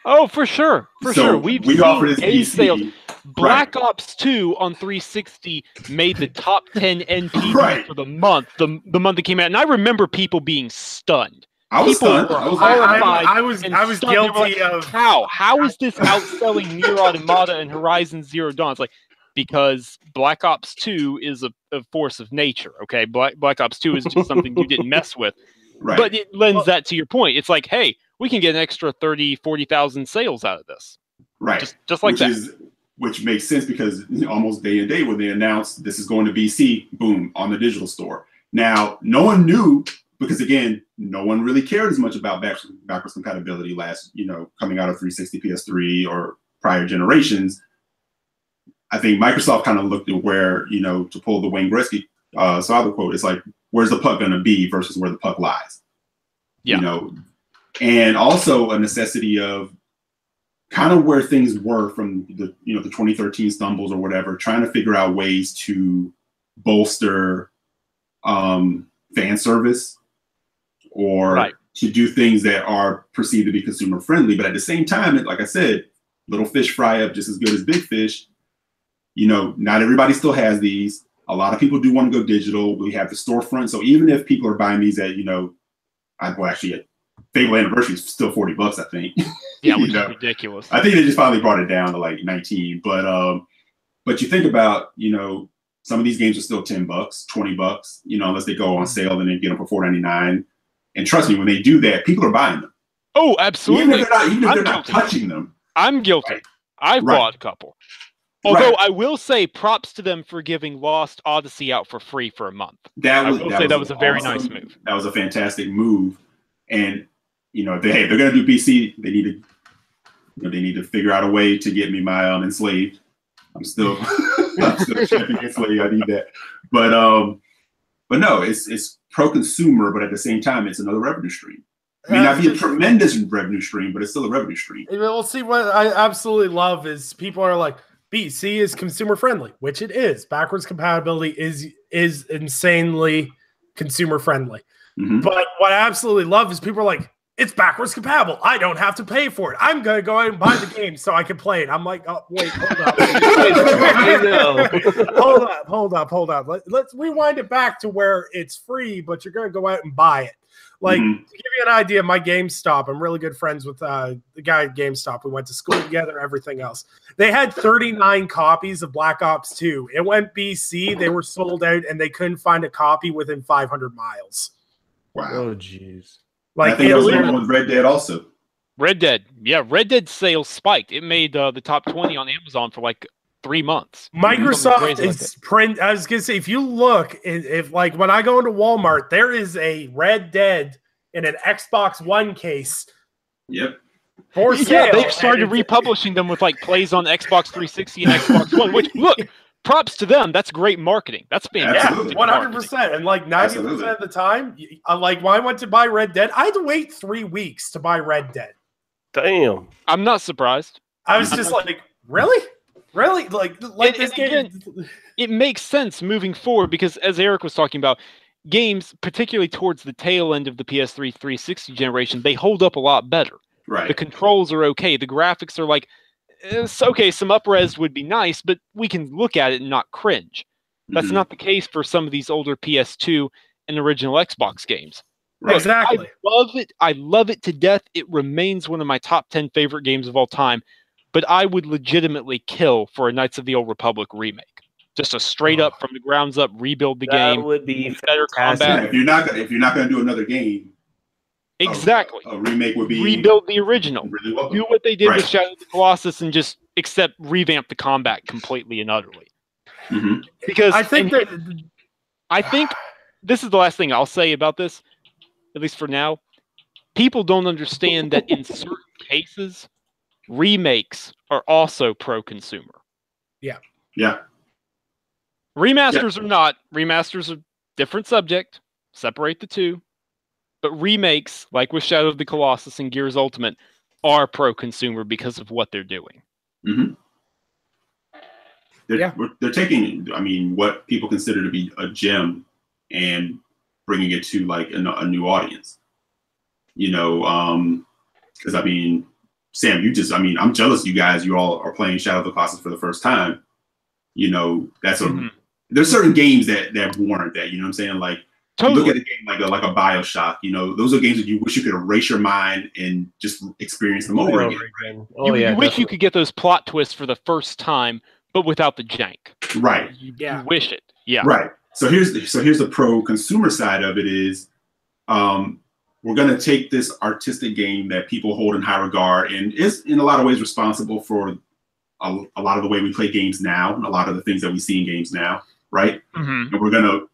Oh, for sure. For So sure. We've we seen offer this game PC. sales. Black Right. Ops 2 on 360 made the top 10 NPV Right. for the month, the month it came out. And I remember people being stunned. I was People stunned. were I was horrified. I was and guilty stunned. They were like, of How is this outselling Nier Automata and Horizon Zero Dawn? It's like, because Black Ops 2 is a force of nature, okay? Black Ops 2 is just something you didn't mess with. right. But it lends that to your point. It's like, hey, we can get an extra 30, 40,000 sales out of this. Right. Just like that. Which makes sense because almost day and day when they announced this is going to BC, boom, on the digital store. Now, no one knew because, again, no one really cared as much about backwards compatibility coming out of 360, PS3 or prior generations. I think Microsoft kind of looked at where, to pull the Wayne Gretzky Saba quote, it's like, where's the puck going to be versus where the puck lies? Yeah. And also a necessity of kind of where things were from the 2013 stumbles or whatever, trying to figure out ways to bolster fan service or to do things that are perceived to be consumer friendly. But at the same time, like I said, little fish fry up just as good as big fish. Not everybody still has these. A lot of people do want to go digital. We have the storefront. So even if people are buying these at, Fable Anniversary is still $40, I think. Yeah, which is ridiculous. I think they just finally brought it down to like 19. But you think about, some of these games are still $10, $20, unless they go on sale and then get them for $4.99. And trust me, when they do that, people are buying them. Oh, absolutely. Even if they're not touching them. I'm guilty. Right. I've bought a couple. Although I will say props to them for giving Lost Odyssey out for free for a month. That was a very nice move. That was a fantastic move. And they're going to do PC. They need to figure out a way to get me my enslaved. I'm still shipping enslaved. I need that. But no, it's pro-consumer, but at the same time, it's another revenue stream. It may not be a tremendous revenue stream, but it's still a revenue stream. We'll see. What I absolutely love is people are like, BC is consumer friendly, which it is. Backwards compatibility is insanely consumer friendly. Mm-hmm. But what I absolutely love is people are like, it's backwards compatible. I don't have to pay for it. I'm going to go ahead and buy the game so I can play it. I'm like, oh, wait, hold up. Hold up. Let's rewind it back to where it's free, but you're going to go out and buy it. Like, to give you an idea, my GameStop, I'm really good friends with the guy at GameStop. We went to school together, everything else. They had 39 copies of Black Ops 2. It went BC. They were sold out, and they couldn't find a copy within 500 miles. Wow. Oh, jeez. Like, I think that was the one with Red Dead also. Red Dead. Yeah, Red Dead sales spiked. It made the top 20 on Amazon for like 3 months. Microsoft is print. I was gonna say, if you look, if like when I go into Walmart, there is a Red Dead in an Xbox One case. Yep. For sale. Yeah, they've started republishing them with like plays on Xbox 360 and Xbox One. Which, look, props to them. That's great marketing. That's fantastic. 100%. And like 90% of the time, like when I went to buy Red Dead, I had to wait 3 weeks to buy Red Dead. Damn. I'm not surprised. I was just like, really? Really? Like this game. Again, it makes sense moving forward because, as Eric was talking about, games, particularly towards the tail end of the PS3 360 generation, they hold up a lot better. Right. The controls are okay. The graphics are like, it's okay, some up-res would be nice, but we can look at it and not cringe. That's not the case for some of these older PS2 and original Xbox games. Right. Exactly. I love it. I love it to death. It remains one of my top 10 favorite games of all time. But I would legitimately kill for a Knights of the Old Republic remake. Just a straight up from the grounds up rebuild the game. That would be better combat. Yeah, if you're not going to do another game, exactly, a remake would be rebuild the original. Really well. Do what they did with Shadow of the Colossus and just revamp the combat completely and utterly. Mm-hmm. Because I think this is the last thing I'll say about this, at least for now. People don't understand that in certain cases, remakes are also pro-consumer. Yeah. Remasters are not. Remasters are different subject. Separate the two. But remakes, like with Shadow of the Colossus and Gears Ultimate, are pro-consumer because of what they're doing. Mm-hmm. They're taking, what people consider to be a gem and bringing it to like a new audience. You know, because I mean, Sam, I'm jealous you guys. You all are playing Shadow of the Colossus for the first time. You know, there's certain games that warrant that. You know what I'm saying? Like, totally. You look at a game like a BioShock. You know, those are games that you wish you could erase your mind and just experience them over again. Right? You wish you could get those plot twists for the first time, but without the jank. Right. You wish it. Yeah. Right. So here's the pro consumer side of it is, we're going to take this artistic game that people hold in high regard and is in a lot of ways responsible for a lot of the way we play games now, and a lot of the things that we see in games now, right? Mm-hmm. And we're going to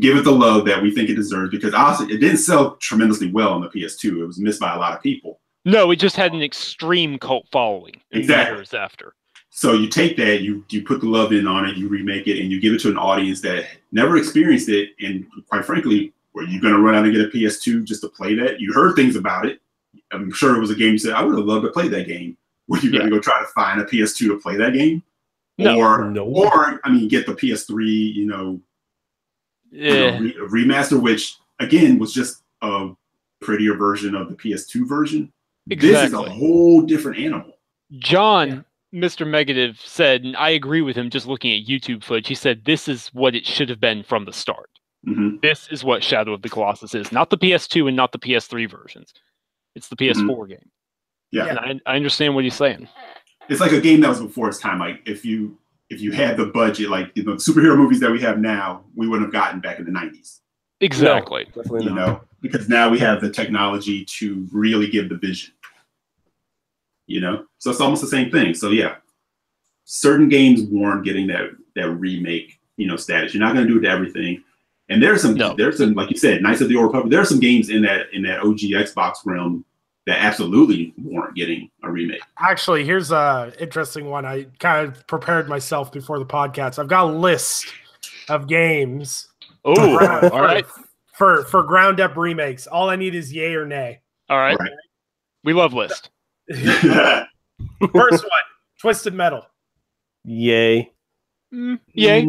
give it the love that we think it deserves, because honestly, it didn't sell tremendously well on the PS2. It was missed by a lot of people. No, it just had an extreme cult following exactly. years after. So you take that, you put the love in on it, you remake it, and you give it to an audience that never experienced it, and quite frankly, were you going to run out and get a PS2 just to play that? You heard things about it. I'm sure it was a game you said, I would have loved to play that game. Were you going to go try to find a PS2 to play that game? No. Or I mean, get the PS3, remaster, which again was just a prettier version of the PS2 version. Exactly. This is a whole different animal. John, Mr. Megative, said, and I agree with him just looking at YouTube footage, he said this is what it should have been from the start. Mm-hmm. This is what Shadow of the Colossus is, not the PS2 and not the PS3 versions. It's the PS4 game. Yeah, and I understand what he's saying. It's like a game that was before its time. Like if you had the budget, like superhero movies that we have now, we wouldn't have gotten back in the 90s. Exactly. No, definitely not. Because now we have the technology to really give the vision. So it's almost the same thing. So yeah, certain games warrant getting that remake, status. You're not going to do it to everything. And there's some, like you said, Knights of the Old Republic. There are some games in that OG Xbox realm that absolutely warrant getting a remake. Actually, here's a interesting one. I kind of prepared myself before the podcast. I've got a list of games. Oh, all right. For ground up remakes. All I need is yay or nay. All right. We love list. First one, Twisted Metal. Yay. Yay.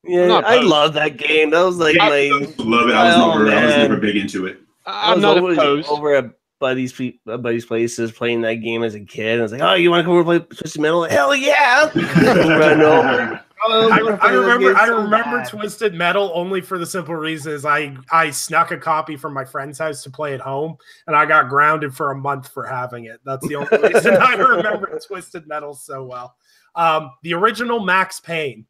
Yeah, I love that game. That was like my love it. I was never big into it. I'm not opposed. Over at buddy's places playing that game as a kid. I was like, "Oh, you want to come over and play Twisted Metal? Hell yeah!" Run over. I remember Twisted Metal only for the simple reason is I snuck a copy from my friend's house to play at home, and I got grounded for a month for having it. That's the only reason I remember Twisted Metal so well. The original Max Payne.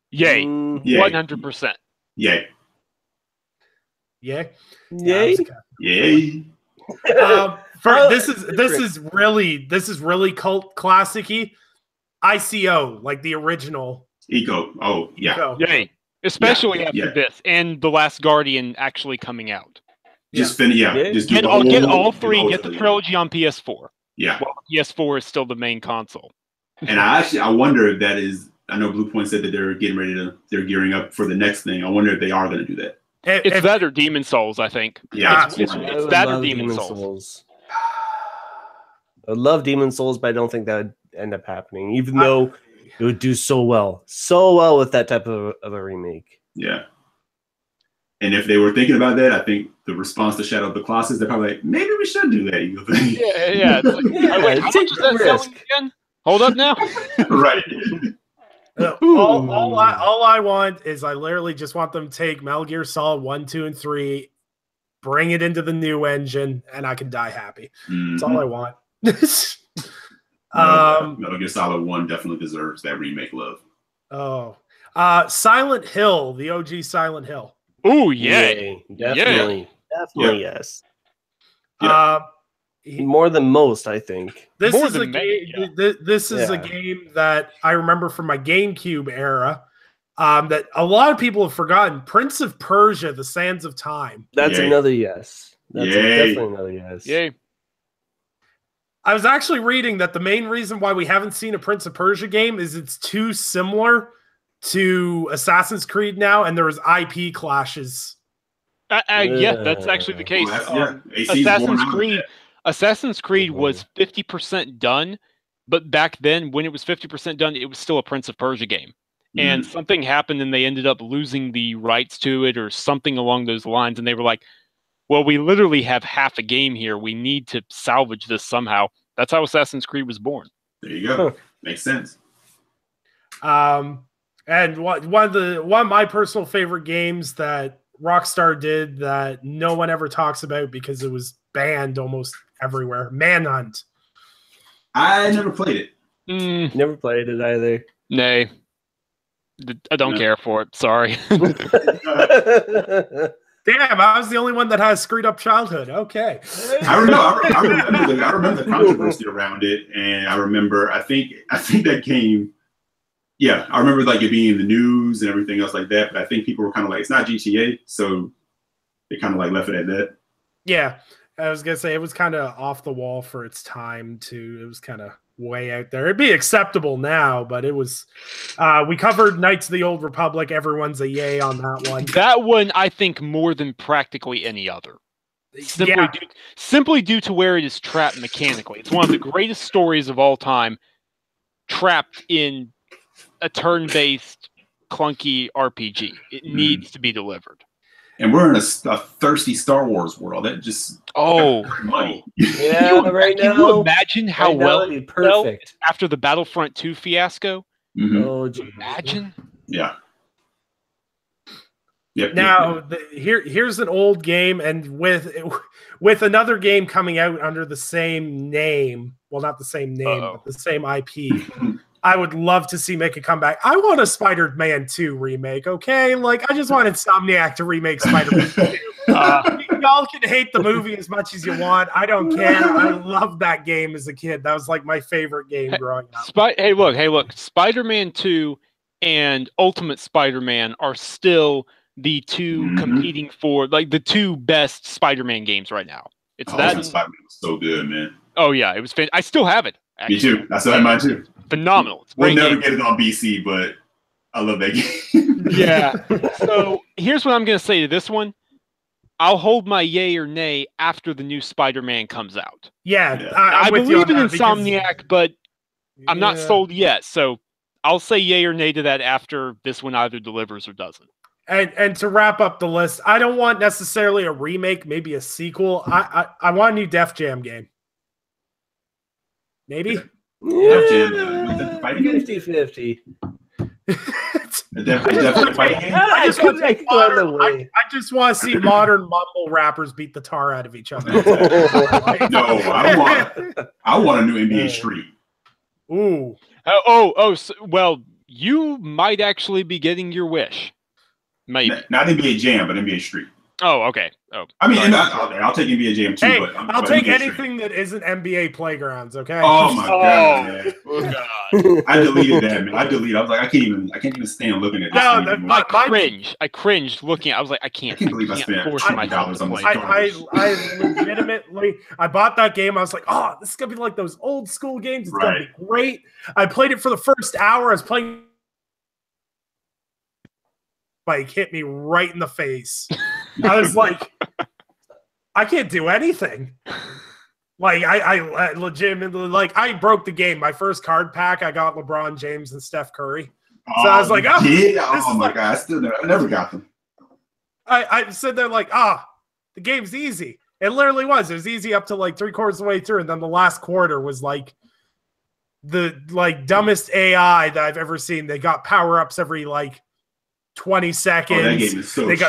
Yay. 100%. Yay. Yay. Yay. Yay. This is really cult classic-y. ICO, like the original. Eco. Oh, yeah. Eco. Yay. Especially after this and The Last Guardian actually coming out. Just get all three. Get the trilogy on PS4. Yeah. Well, PS4 is still the main console. And I wonder if that is. I know Bluepoint said that they're gearing up for the next thing. I wonder if they are going to do that. It's that or Demon Souls, I think. Yeah, it's that or Demon Souls. I love Demon Souls, but I don't think that would end up happening, even though it would do so well with that type of a remake. Yeah. And if they were thinking about that, I think the response to Shadow of the Colossus, they're probably like, maybe we should do that. Yeah. It's like, how much is that selling again? Hold up now. Right. All I want is I literally just want them to take Metal Gear Solid 1, 2, and 3, bring it into the new engine, and I can die happy. Mm-hmm. That's all I want. Metal Gear Solid 1 definitely deserves that remake love. Silent Hill, the OG Silent Hill. Oh, yeah. Definitely. Definitely, yes. Yeah. More than most, I think. This is a game that I remember from my GameCube era that a lot of people have forgotten. Prince of Persia: The Sands of Time. That's another yes. That's definitely another yes. Yay. I was actually reading that the main reason why we haven't seen a Prince of Persia game is it's too similar to Assassin's Creed now, and there was IP clashes. Yeah, that's actually the case. Assassin's Creed was 50% done, but back then, when it was 50% done, it was still a Prince of Persia game. and something happened and they ended up losing the rights to it or something along those lines. And they were like, well, we literally have half a game here. We need to salvage this somehow. That's how Assassin's Creed was born. There you go. Makes sense. And one of my personal favorite games that Rockstar did that no one ever talks about because it was banned almost everywhere, Manhunt. I never played it. Never played it either. Nay. I don't care for it. Sorry. Damn, I was the only one that has screwed up childhood. Okay. I remember the controversy around it, and I think that game. Yeah, I remember like it being in the news and everything else like that. But I think people were kind of like, it's not GTA, so they kind of like left it at that. Yeah, I was gonna say it was kind of off the wall for its time too. It was kind of way out there. It'd be acceptable now, but it was. We covered Knights of the Old Republic. Everyone's a yay on that one. That one, I think, more than practically any other. Simply due to where it is trapped mechanically. It's one of the greatest stories of all time, trapped in a turn-based, clunky RPG. It needs to be delivered. And we're in a thirsty Star Wars world. That just money. Yeah, right now. Can you imagine how well it'd be perfect after the Battlefront 2 fiasco? Oh, geez. Imagine. Yeah. Yep. Now, here's an old game, and with another game coming out under the same name. Well, not the same name, but the same IP. I would love to see make a comeback. I want a Spider-Man 2 remake, okay? Like, I just want Insomniac to remake Spider-Man 2. Y'all can hate the movie as much as you want. I don't care. I loved that game as a kid. That was like my favorite game growing up. Hey, look. Spider-Man 2 and Ultimate Spider-Man are still the two competing for, like, the two best Spider-Man games right now. It's that. Spider-Man was so good, man. Oh, yeah. It was I still have it. Actually. Me too. I still have mine too. Phenomenal. We'll never get it on BC, but I love that game. Yeah. So here's what I'm going to say to this one. I'll hold my yay or nay after the new Spider-Man comes out. Yeah. I believe in Insomniac, but I'm not sold yet. So I'll say yay or nay to that after this one either delivers or doesn't. And to wrap up the list, I don't want necessarily a remake, maybe a sequel. I want a new Def Jam game. Maybe? Yeah, 50-50. I just want to see modern mumble rappers beat the tar out of each other. No, I want a new NBA Street. Ooh. Well, you might actually be getting your wish. Maybe. Not NBA Jam, but NBA Street. Oh, okay. Oh, I mean, I'll take NBA Jam too. Hey, but I'll take anything that isn't NBA Playgrounds. Okay. Oh my god, man. Oh god. I deleted that, man. I was like, I can't even stand looking at this. I cringed looking. I was like, I can't believe I spent $20 on this. I legitimately, I bought that game. I was like, oh, this is gonna be like those old school games. It's gonna be great. I played it for the first hour. I was playing. Like hit me right in the face. I was like, I can't do anything. Like I legitimately, like, I broke the game. My first card pack, I got LeBron James and Steph Curry. So I was like, oh, my god, I never got them. I said they're like, the game's easy. It literally was. It was easy up to like 3/4 of the way through, and then the last quarter was like the dumbest AI that I've ever seen. They got power-ups every like 20 seconds. That game is so cheap.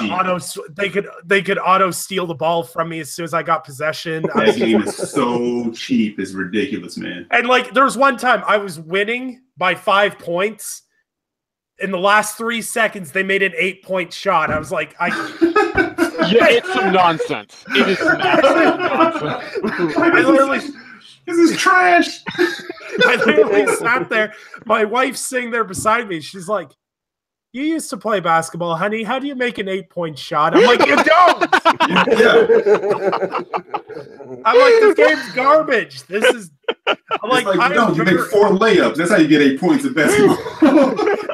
They could auto steal the ball from me as soon as I got possession. That game is so cheap. It's ridiculous, man. And like there was one time I was winning by 5 points. In the last 3 seconds, they made an 8-point shot. I was like, yeah, it's some nonsense. It is some absolute nonsense. This is trash. I literally sat there. My wife's sitting there beside me. She's like, you used to play basketball, honey. How do you make an 8-point shot? I'm like, you don't. I'm like, this game's garbage. I'm like, you make 4 layups. That's how you get 8 points in basketball.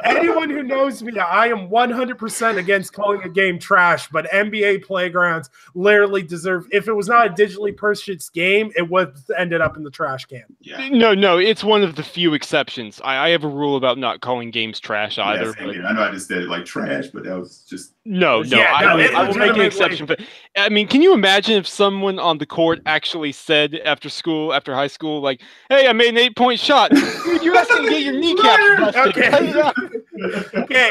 anyone who knows me, I am 100% against calling a game trash, but NBA Playgrounds literally deserve, if it was not a digitally purchased game, it would have ended up in the trash can. Yeah. No, it's one of the few exceptions. I have a rule about not calling games trash either. Yeah, I know I just said it like trash, but that was just... No, I will make an exception. But I mean, can you imagine if someone on the court actually said after high school, like, "Hey, I made an 8-point shot." Dude, you're asking to get your kneecaps busted. Okay,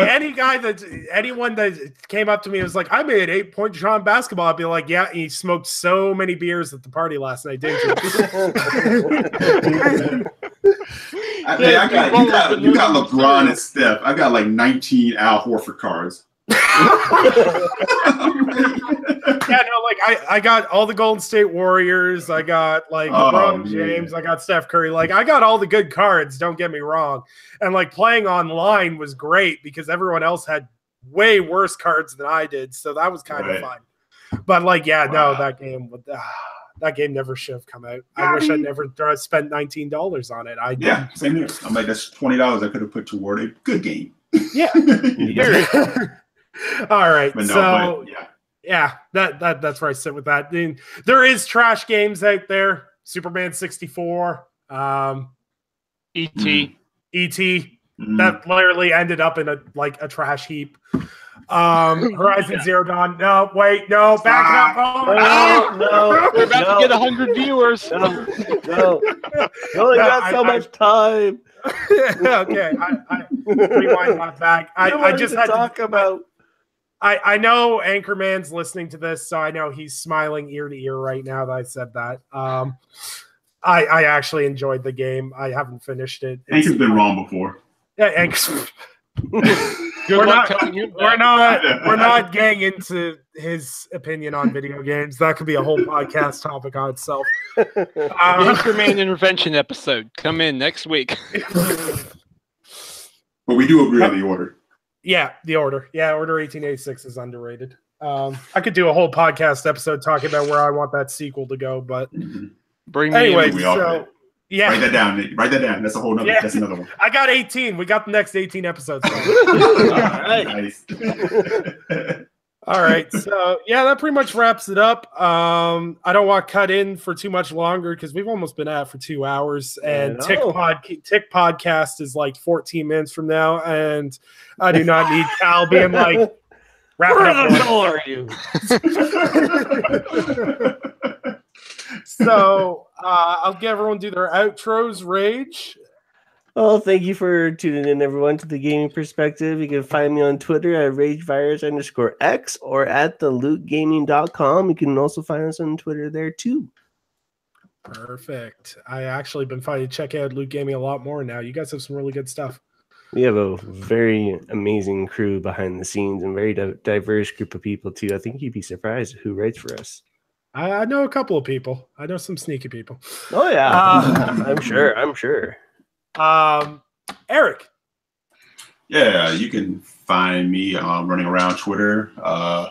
anyone that came up to me and was like, "I made an 8-point shot in basketball," I'd be like, "Yeah, he smoked so many beers at the party last night, didn't you?" You got LeBron and Steph. I got like 19 Al Horford cards. I got all the Golden State Warriors. I got like LeBron James. I got Steph Curry. Like, I got all the good cards. Don't get me wrong. And like playing online was great because everyone else had way worse cards than I did, so that was kind of fun. But like, that game never should have come out. I wish I'd never spent $19 on it. Same here. I'm like, that's $20 I could have put toward a good game. Yeah. All right. That's where I sit with that. Then there is trash games out there. Superman 64, E.T. That literally ended up in a trash heap. Horizon Zero Dawn. No, wait, no, back it up. No, we're about to get 100 viewers. No. You only got so much time. Okay, I rewind that back. I just had to talk about. I know Anchorman's listening to this, so I know he's smiling ear to ear right now that I said that. I actually enjoyed the game. I haven't finished it. Anchor's been wrong before. Yeah, Anchor's. We're not getting into his opinion on video games. That could be a whole podcast topic on itself. Anchorman intervention episode. Come in next week. But we do agree on the order. Yeah, the order. Yeah, Order 1886 is underrated. I could do a whole podcast episode talking about where I want that sequel to go, but anyway, so yeah. Write that down, Nick. Write that down. That's a whole nother. Yeah. That's another one. I got 18. We got the next 18 episodes. Nice. All right. So yeah, that pretty much wraps it up. I don't want to cut in for too much longer because we've almost been at for 2 hours, and Tick podcast is like 14 minutes from now, and I do not need Cal being like, wrap it up. Where are you? So I'll get everyone do their outros. Rage. Well, thank you for tuning in, everyone, to the Gaming Perspective. You can find me on Twitter at RageVirus_X or at thelootgaming.com. You can also find us on Twitter there, too. Perfect. I actually been finding to check out Loot Gaming a lot more now. You guys have some really good stuff. We have a very amazing crew behind the scenes and very diverse group of people, too. I think you'd be surprised who writes for us. I know a couple of people. I know some sneaky people. Oh, yeah. I'm sure. Eric. Yeah, you can find me running around Twitter,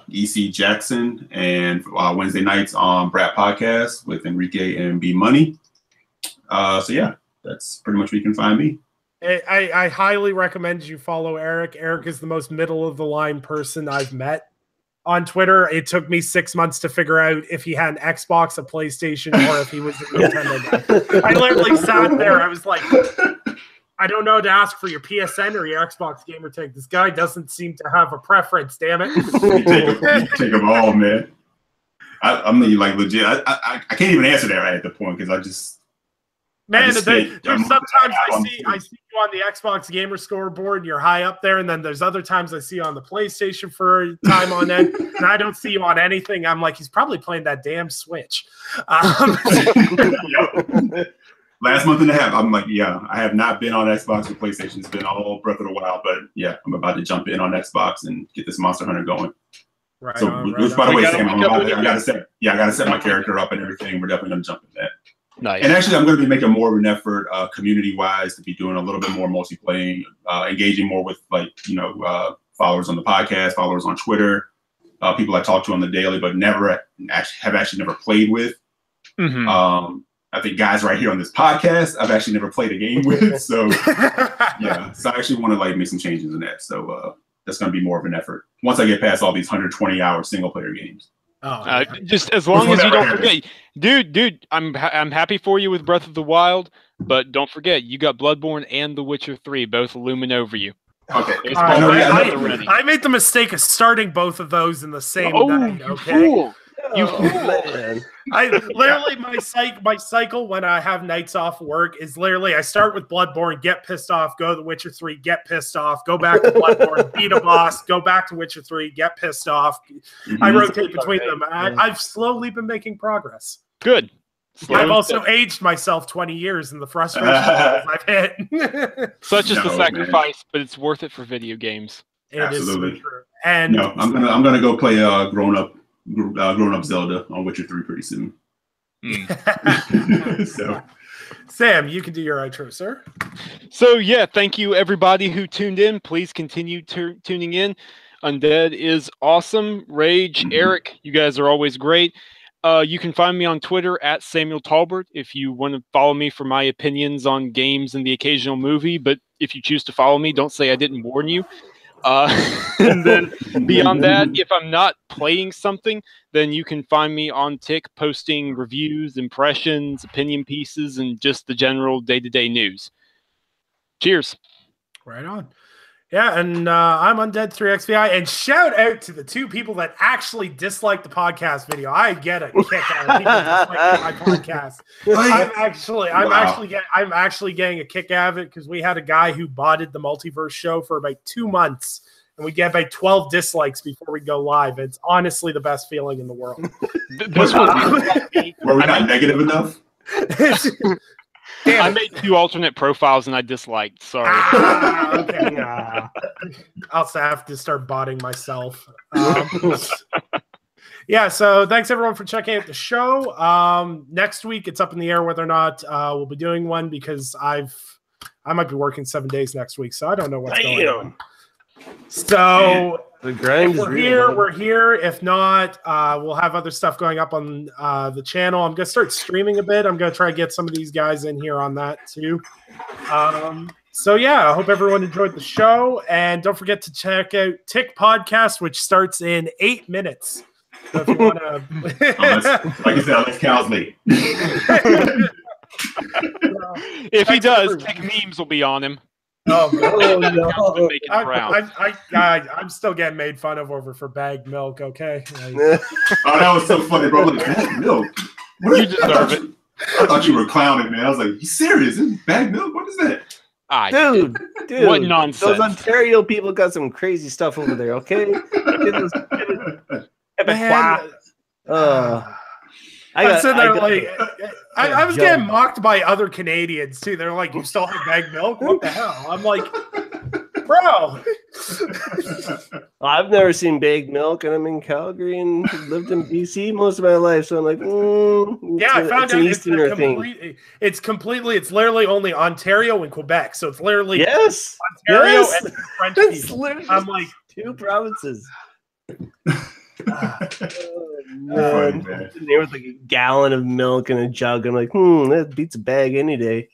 EC Jackson, and Wednesday nights on Brat Podcast with Enrique and B Money. So yeah, that's pretty much where you can find me. I highly recommend you follow Eric. Eric is the most middle of the line person I've met on Twitter. It took me 6 months to figure out if he had an Xbox, a PlayStation, or if he was a Nintendo guy. I literally sat there. I was like, I don't know to ask for your PSN or your Xbox gamer tag. This guy doesn't seem to have a preference, damn it. You take them all, man. I mean, like, legit. I can't even answer that right at the point because I just... Man, there's sometimes I see you on the Xbox gamer scoreboard and you're high up there, and then there's other times I see you on the PlayStation for time on end, and I don't see you on anything. I'm like, he's probably playing that damn Switch. Last month and a half, I'm like, yeah, I have not been on Xbox or PlayStation. It's been all Breath of the Wild, but yeah, I'm about to jump in on Xbox and get this Monster Hunter going. Right. So, right by the way, Sam, I gotta set my character up and everything. We're definitely gonna jump in that. Nice. And actually, I'm going to be making more of an effort, community-wise, to be doing a little bit more multi-playing, engaging more with, followers on the podcast, followers on Twitter, people I talk to on the daily, but never have actually never played with. Mm-hmm. I think guys right here on this podcast, I've actually never played a game with. So yeah, so I actually want to like make some changes in that. So that's going to be more of an effort once I get past all these 120-hour single player games. Oh, just as long as you don't forget, dude. I'm happy for you with Breath of the Wild, but don't forget you got Bloodborne and The Witcher 3 both looming over you. Okay, I made the mistake of starting both of those in the same night. Okay, fool. You fool. Man. I literally my cycle when I have nights off work is literally I start with Bloodborne, get pissed off, go to The Witcher 3, get pissed off, go back to Bloodborne, beat a boss, go back to Witcher 3, get pissed off. I rotate between them. I've slowly been making progress. Good. I've also aged myself 20 years in the frustration levels I've hit. Such is the sacrifice, but it's worth it for video games. Absolutely. It is so true. And I'm gonna go play grown up Zelda on Witcher 3 pretty soon. So, Sam, you can do your outro, sir. So yeah, thank you everybody who tuned in. Please continue tuning in. Undead is awesome. Rage, Eric, you guys are always great. You can find me on Twitter at Samuel Talbert if you want to follow me for my opinions on games and the occasional movie. But if you choose to follow me, don't say I didn't warn you. And then beyond that, if I'm not playing something, then you can find me on Tick posting reviews, impressions, opinion pieces, and just the general day-to-day news. Cheers. Right on. Yeah, and I'm Undead3XVI, and shout out to the two people that actually disliked the podcast video. I get a kick out of people disliking my podcast. I'm actually getting a kick out of it because we had a guy who botted the Multiverse show for about 2 months, and we get about 12 dislikes before we go live. It's honestly the best feeling in the world. Were we not negative enough? I made 2 alternate profiles and I disliked. Sorry. Okay. I'll have to start botting myself. Yeah, so thanks everyone for checking out the show. Next week, it's up in the air whether or not we'll be doing one because I might be working 7 days next week, so I don't know what's going on. So the grind if we're here. If not, we'll have other stuff going up on the channel. I'm going to start streaming a bit. I'm going to try to get some of these guys in here on that too. So yeah, I hope everyone enjoyed the show. And don't forget to check out Tick Podcast, which starts in 8 minutes. So if you want to... like you said, Alex Cowsley. If he does, Tick memes will be on him. Oh, no. I'm still getting made fun of over for bagged milk, okay? Oh, that was so funny, bro. Like, bagged milk? You deserve it. I thought you were clowning, man. I was like, you serious? Bagged milk? What is that? Dude, what nonsense. Those Ontario people got some crazy stuff over there, okay? I was getting mocked by other Canadians too. They're like, "You still have bagged milk? What the hell?" I'm like, "Bro, I've never seen bagged milk, and I'm in Calgary and lived in BC most of my life, so I'm like, I found out it's literally only Ontario and Quebec, so it's literally Ontario and French people." I'm like, 2 provinces. Man. There was like a gallon of milk in a jug. I'm like, that beats a bag any day.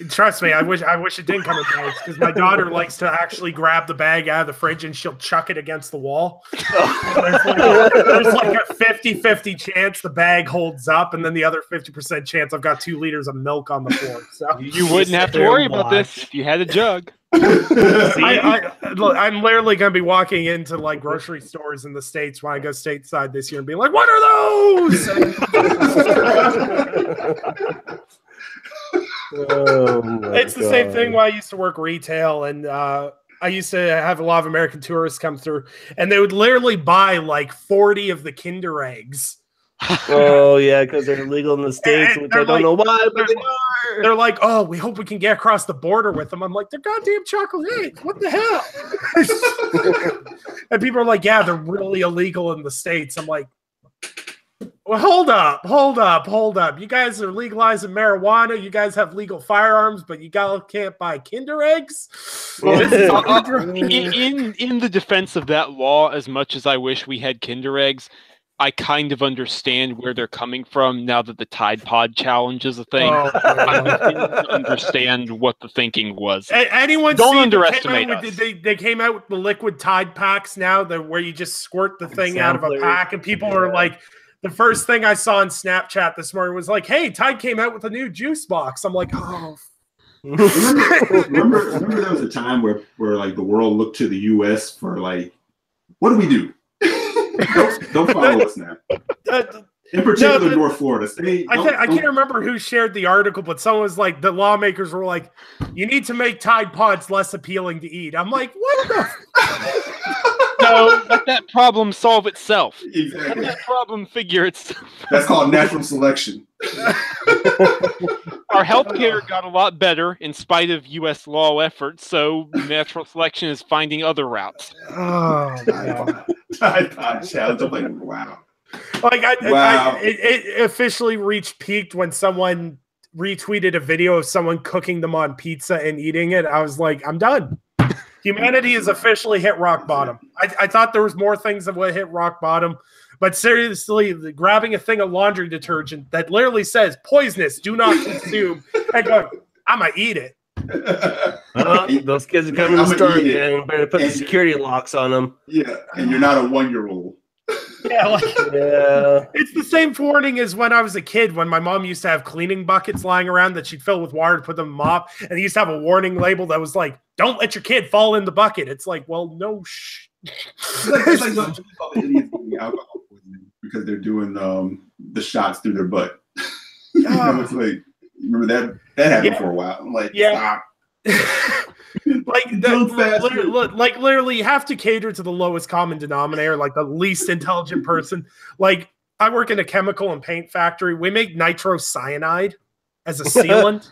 Trust me, I wish it didn't come in bags because my daughter likes to actually grab the bag out of the fridge and she'll chuck it against the wall. There's like a 50-50 chance the bag holds up, and then the other 50% chance I've got 2 liters of milk on the floor. So you wouldn't have to worry about this if you had a jug. I'm literally going to be walking into like grocery stores in the States when I go stateside this year and be like, "What are those?" It's the same thing when I used to work retail, and I used to have a lot of American tourists come through, and they would literally buy like 40 of the Kinder eggs. Oh yeah, because they're illegal in the States, which I don't know why, but they are. They're like, "Oh, we hope we can get across the border with them." I'm like, "They're goddamn chocolate eggs. What the hell?" And people are like, "Yeah, they're really illegal in the States." I'm like, "Well, hold up. You guys are legalizing marijuana. You guys have legal firearms, but you can't buy Kinder eggs." In the defense of that law, as much as I wish we had Kinder eggs, I kind of understand where they're coming from now that the Tide Pod challenge is a thing. Oh, I didn't understand what the thinking was. Anyone Don't see underestimate us. they came out with the liquid Tide packs now, where you just squirt the thing out of a Samplers. pack, and people were like, the first thing I saw on Snapchat this morning was like, "Hey, Tide came out with a new juice box." I'm like, "Oh." remember there was a time where like the world looked to the U.S. for like, what do we do? don't follow us now. In particular, North Florida. I can't remember who shared the article, but someone was like, the lawmakers were like, "You need to make Tide Pods less appealing to eat." I'm like, what the? No, let that problem solve itself. Exactly. Let that problem figure itself. That's called natural selection. Our healthcare got a lot better in spite of U.S. law efforts, so natural selection is finding other routes. Oh, my Tide Pod challenge. I'm like, wow. Like it officially reached peaked when someone retweeted a video of someone cooking them on pizza and eating it. I was like, I'm done. Humanity has officially hit rock bottom. I thought there was more things that would hit rock bottom, but seriously, grabbing a thing of laundry detergent that literally says poisonous, do not consume, and going, I'm gonna eat it. Those kids are coming to the store again. Better put the security locks on them. Yeah, and you're not a 1-year-old. Yeah, yeah. It's the same warning as when I was a kid, when my mom used to have cleaning buckets lying around that she'd fill with water to put them in the mop, and they used to have a warning label that was like, "Don't let your kid fall in the bucket." It's like, well, no, It's like the idiots getting alcohol poisoning because they're doing the shots through their butt. It's like, remember that happened for a while. I'm like, stop. Literally, you have to cater to the lowest common denominator, like the least intelligent person. Like, I work in a chemical and paint factory. We make nitrocyanide as a sealant.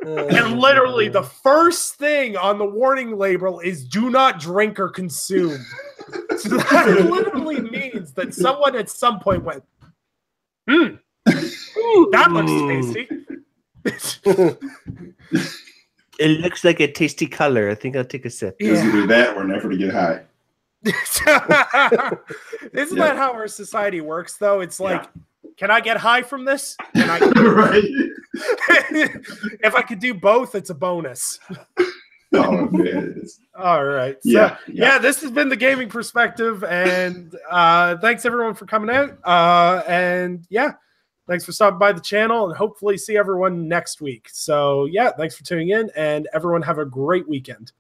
And literally the first thing on the warning label is do not drink or consume. So that literally means that someone at some point went, that looks tasty. It looks like a tasty color. I think I'll take a sip. It's either that or never to get high. Isn't that how our society works, though? It's like, can I get high from this? Can I? Right. If I could do both, it's a bonus. Oh, man. All right. So, this has been the gaming perspective, and thanks everyone for coming out. Thanks for stopping by the channel, and hopefully see everyone next week. So, thanks for tuning in, and everyone have a great weekend.